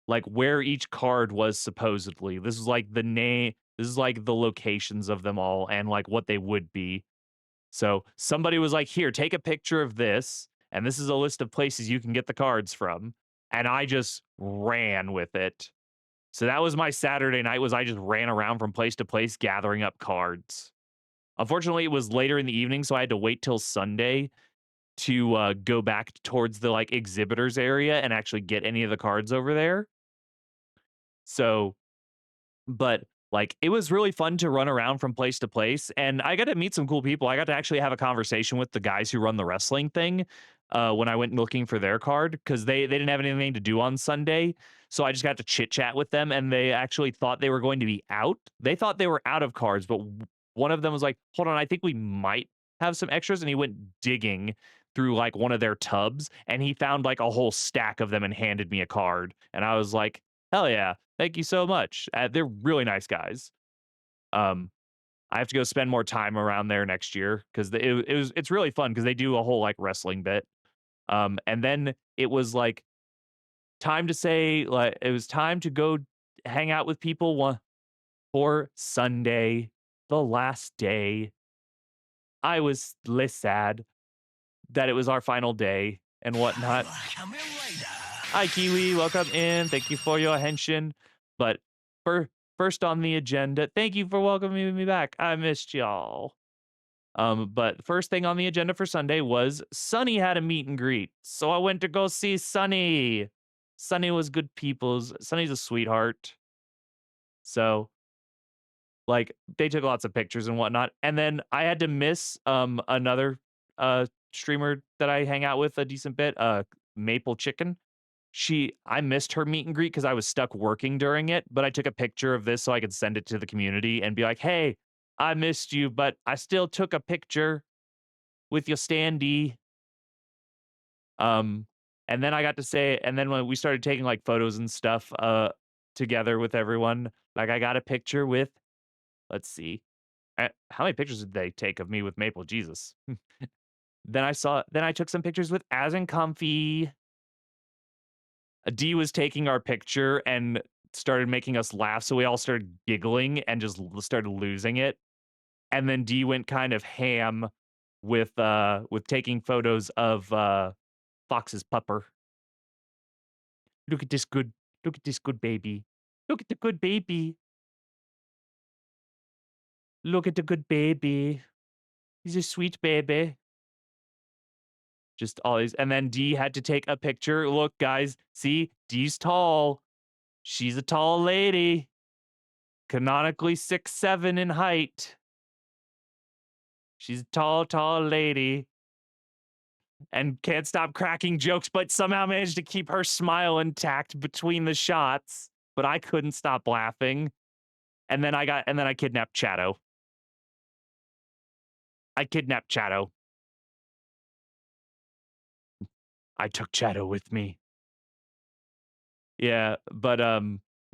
like where each card was supposedly. This is like the name, this is like the locations of them all and like what they would be. So somebody was like, "Here, take a picture of this, and this is a list of places you can get the cards from." And I just ran with it. So that was my Saturday night was I just ran around from place to place gathering up cards. Unfortunately, it was later in the evening, so I had to wait till Sunday to go back towards the like exhibitors area and actually get any of the cards over there. So but, like, it was really fun to run around from place to place, and I got to meet some cool people. I got to actually have a conversation with the guys who run the wrestling thing, when I went looking for their card because they didn't have anything to do on Sunday, so I just got to chit-chat with them, and they actually thought they were going to be out. They thought they were out of cards, but one of them was like, "Hold on, I think we might have some extras," and he went digging through, like, one of their tubs, and he found, like, a whole stack of them and handed me a card, and I was like, "Hell yeah. Thank you so much." They're really nice guys. Um, I have to go spend more time around there next year because it's really fun because they do a whole like wrestling bit. And then it was like time to say like it was time to go hang out with people for Sunday, the last day. I was less sad that it was our final day and whatnot. Come in later. Hi, Kiwi. Welcome in. Thank you for your attention. But for first on the agenda, thank you for welcoming me back. I missed y'all. But first thing on the agenda for Sunday was Sunny had a meet and greet. So I went to go see Sunny. Sunny was good peoples. Sunny's a sweetheart. So, like, they took lots of pictures and whatnot. And then I had to miss another streamer that I hang out with a decent bit, Maple Chicken. I missed her meet and greet because I was stuck working during it, but I took a picture of this so I could send it to the community and be like, "Hey, I missed you, but I still took a picture with your standee." Um, and then I got to say, and then when we started taking like photos and stuff, together with everyone, like I got a picture with, let's see, how many pictures did they take of me with Maple Jesus? Then I took some pictures with As and Comfy. D was taking our picture and started making us laugh, so we all started giggling and just started losing it. And then D went kind of ham with taking photos of Fox's pupper. Look at this good look at this good baby. Look at the good baby. Look at the good baby. He's a sweet baby. Just always, and then D had to take a picture. Look, guys, see, D's tall. She's a tall lady. Canonically 6'7" in height. She's a tall, tall lady. And can't stop cracking jokes, but somehow managed to keep her smile intact between the shots. But I couldn't stop laughing. And then I kidnapped Chato. I kidnapped Chato. I took Chato with me. Yeah, but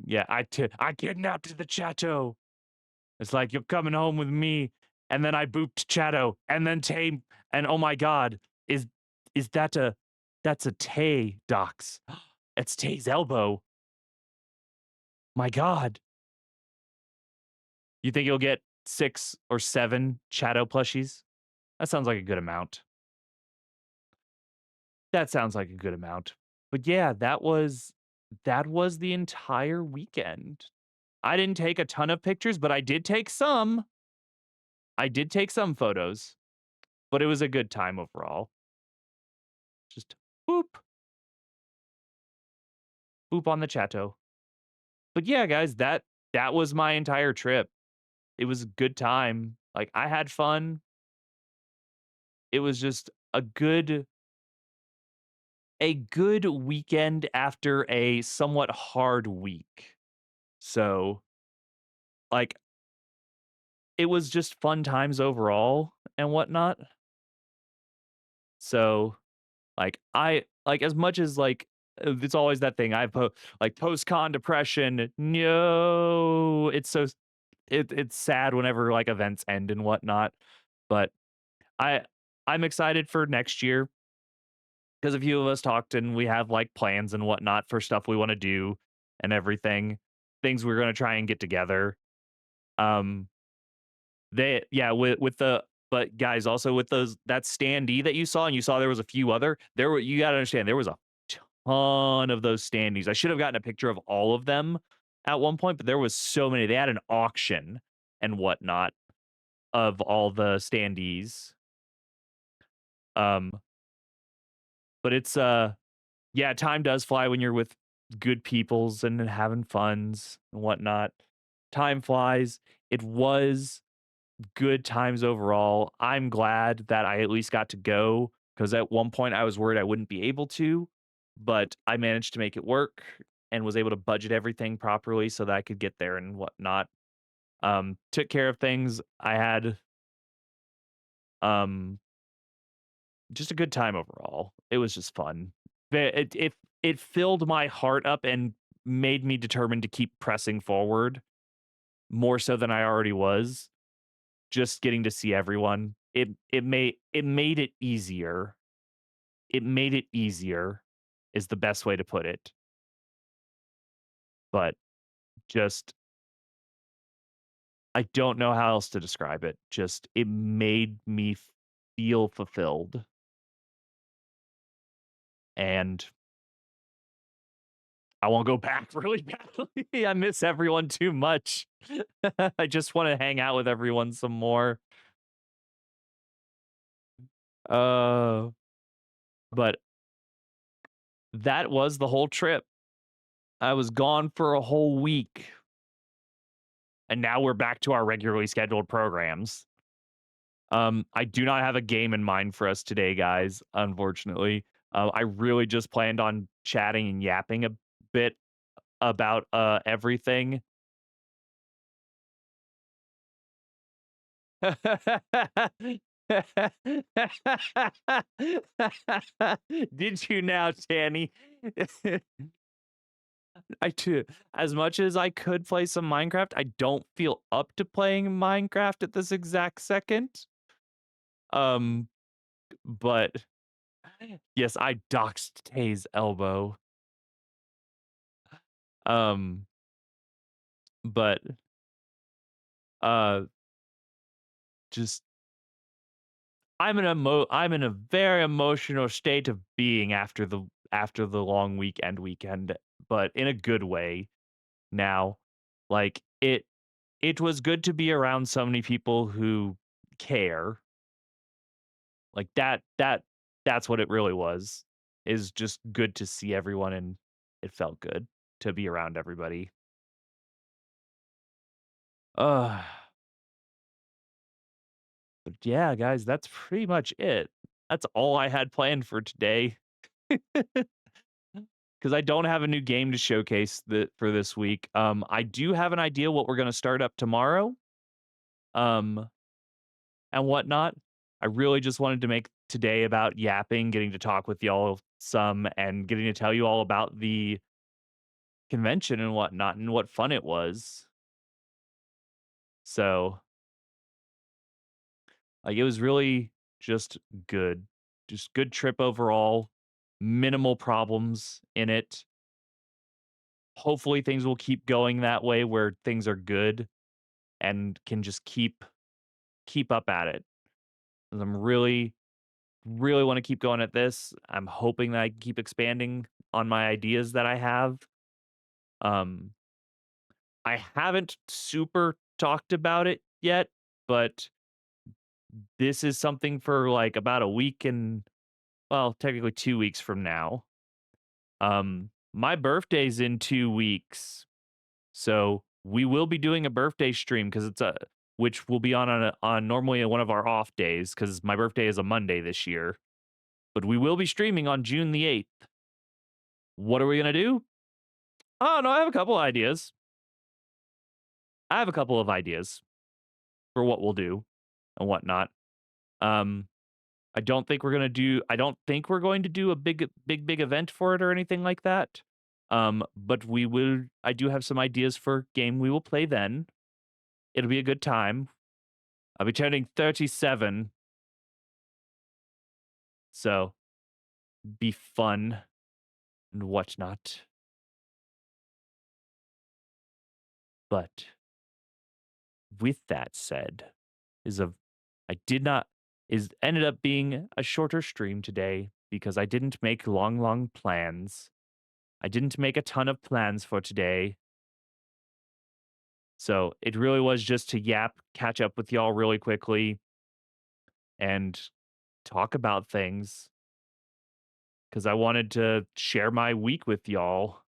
yeah, I kidnapped the Chato. It's like you're coming home with me, and then I booped Chato, and then Tay, and oh my god, is that that's a Tay dox? It's Tay's elbow. My god, you think you'll get 6 or 7 Chato plushies? That sounds like a good amount. That sounds like a good amount. But yeah, that was the entire weekend. I didn't take a ton of pictures, but I did take some. I did take some photos, but it was a good time overall. Just boop, boop on the Chato. But yeah, guys, that was my entire trip. It was a good time. Like I had fun. It was just a good weekend after a somewhat hard week. So, like it was just fun times overall and whatnot. So, like as much as like it's always that thing like post con depression. No, it's sad whenever like events end and whatnot. But I I'm excited for next year because a few of us talked and we have like plans and whatnot for stuff we want to do and everything, things we're gonna try and get together. Um, They yeah, with the but guys, also with those that standee that you saw, and you saw there was a few other, there were you gotta understand, there was a ton of those standees. I should have gotten a picture of all of them at one point, but there was so many. They had an auction and whatnot of all the standees. Um, but it's yeah, time does fly when you're with good peoples and having funs and whatnot. Time flies. It was good times overall. I'm glad that I at least got to go because at one point I was worried I wouldn't be able to, but I managed to make it work and was able to budget everything properly so that I could get there and whatnot. Took care of things. I had um just a good time overall. It was just fun. It filled my heart up and made me determined to keep pressing forward more so than I already was. Just getting to see everyone, it made it easier. It made it easier is the best way to put it. But just I don't know how else to describe it. Just it made me feel fulfilled. And I won't go back really badly. I miss everyone too much. I just want to hang out with everyone some more. Uh, but that was the whole trip. I was gone for a whole week, and now we're back to our regularly scheduled programs. I do not have a game in mind for us today, guys, unfortunately. I really just planned on chatting and yapping a bit about, everything. Did you now, Tanny? I too as much as I could play some Minecraft, I don't feel up to playing Minecraft at this exact second. Um, but yes, I doxed Tay's elbow. Um, but uh just I'm in a very emotional state of being after the long weekend, but in a good way now. Like it was good to be around so many people who care. Like that's what it really was. Is just good to see everyone and it felt good to be around everybody. Uh but yeah, guys, that's pretty much it. That's all I had planned for today. Because I don't have a new game to showcase for this week. I do have an idea what we're gonna start up tomorrow, um, and whatnot. I really just wanted to make today about yapping, getting to talk with y'all some, and getting to tell you all about the convention and whatnot, and what fun it was. So, like, it was really just good, just good trip overall. Minimal problems in it. Hopefully, things will keep going that way where things are good and can just keep up at it. 'Cause I'm really want to keep going at this. I'm hoping that I can keep expanding on my ideas that I have. Um, I haven't super talked about it yet, but this is something for like about a week and well, technically 2 weeks from now. My birthday's in 2 weeks. So we will be doing a birthday stream because it's a which will be on normally one of our off days because my birthday is a Monday this year. But we will be streaming on June the 8th. What are we gonna do? Oh no, I have a couple ideas. I have a couple of ideas for what we'll do and whatnot. Um, I don't think we're going to do a big event for it or anything like that. But we will I do have some ideas for game we will play then. It'll be a good time. I'll be turning 37, so be fun and whatnot. But with that said, is a I did not is ended up being a shorter stream today because I didn't make long plans. I didn't make a ton of plans for today. So it really was just to catch up with y'all really quickly and talk about things because I wanted to share my week with y'all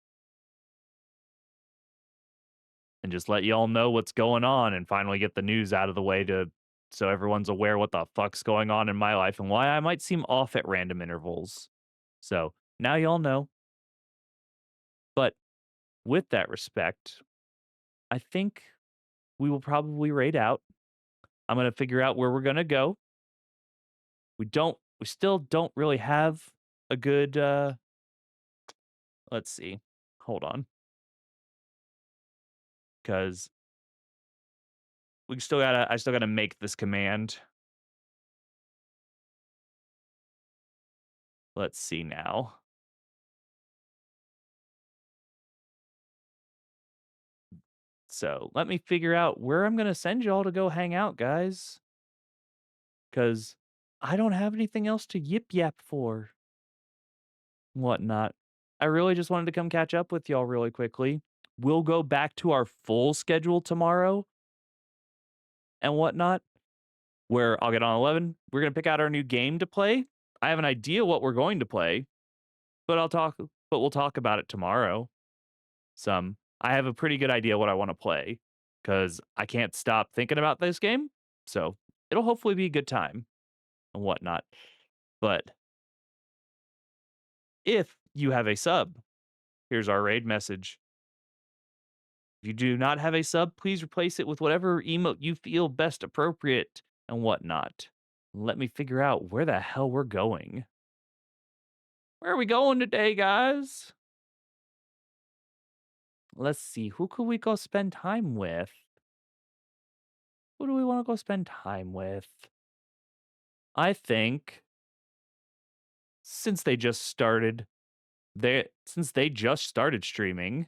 and just let y'all know what's going on and finally get the news out of the way to so everyone's aware what the fuck's going on in my life and why I might seem off at random intervals. So now y'all know. But with that respect, I think we will probably raid out. I'm gonna figure out where we're gonna go. We still don't really have a good let's see. Hold on. Cause I still gotta make this command. Let's see now. So let me figure out where I'm gonna send y'all to go hang out, guys. Cause I don't have anything else to yip yap for. Whatnot. I really just wanted to come catch up with y'all really quickly. We'll go back to our full schedule tomorrow and whatnot, where I'll get on 11. We're gonna pick out our new game to play. I have an idea what we're going to play, but we'll talk about it tomorrow. some. I have a pretty good idea what I want to play because I can't stop thinking about this game. So it'll hopefully be a good time and whatnot. But if you have a sub, here's our raid message. If you do not have a sub, please replace it with whatever emote you feel best appropriate and whatnot. Let me figure out where the hell we're going. Where are we going today, guys? Let's see. Who could we go spend time with? Who do we want to go spend time with? I think since they just started, since they just started streaming,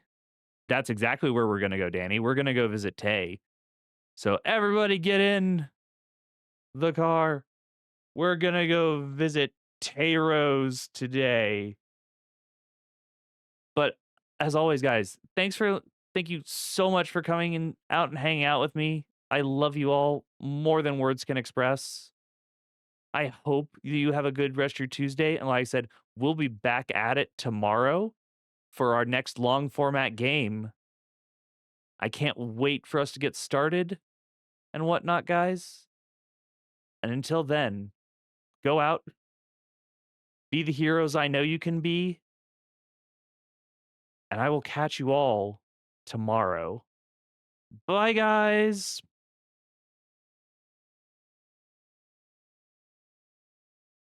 that's exactly where we're gonna go, Danny. We're gonna go visit Tay. So everybody get in the car. We're gonna go visit Tay Rose today. But as always, guys, thank you so much for coming out and hanging out with me. I love you all more than words can express. I hope you have a good rest of your Tuesday. And like I said, we'll be back at it tomorrow for our next long format game. I can't wait for us to get started and whatnot, guys. And until then, go out, be the heroes I know you can be, and I will catch you all tomorrow. Bye, guys.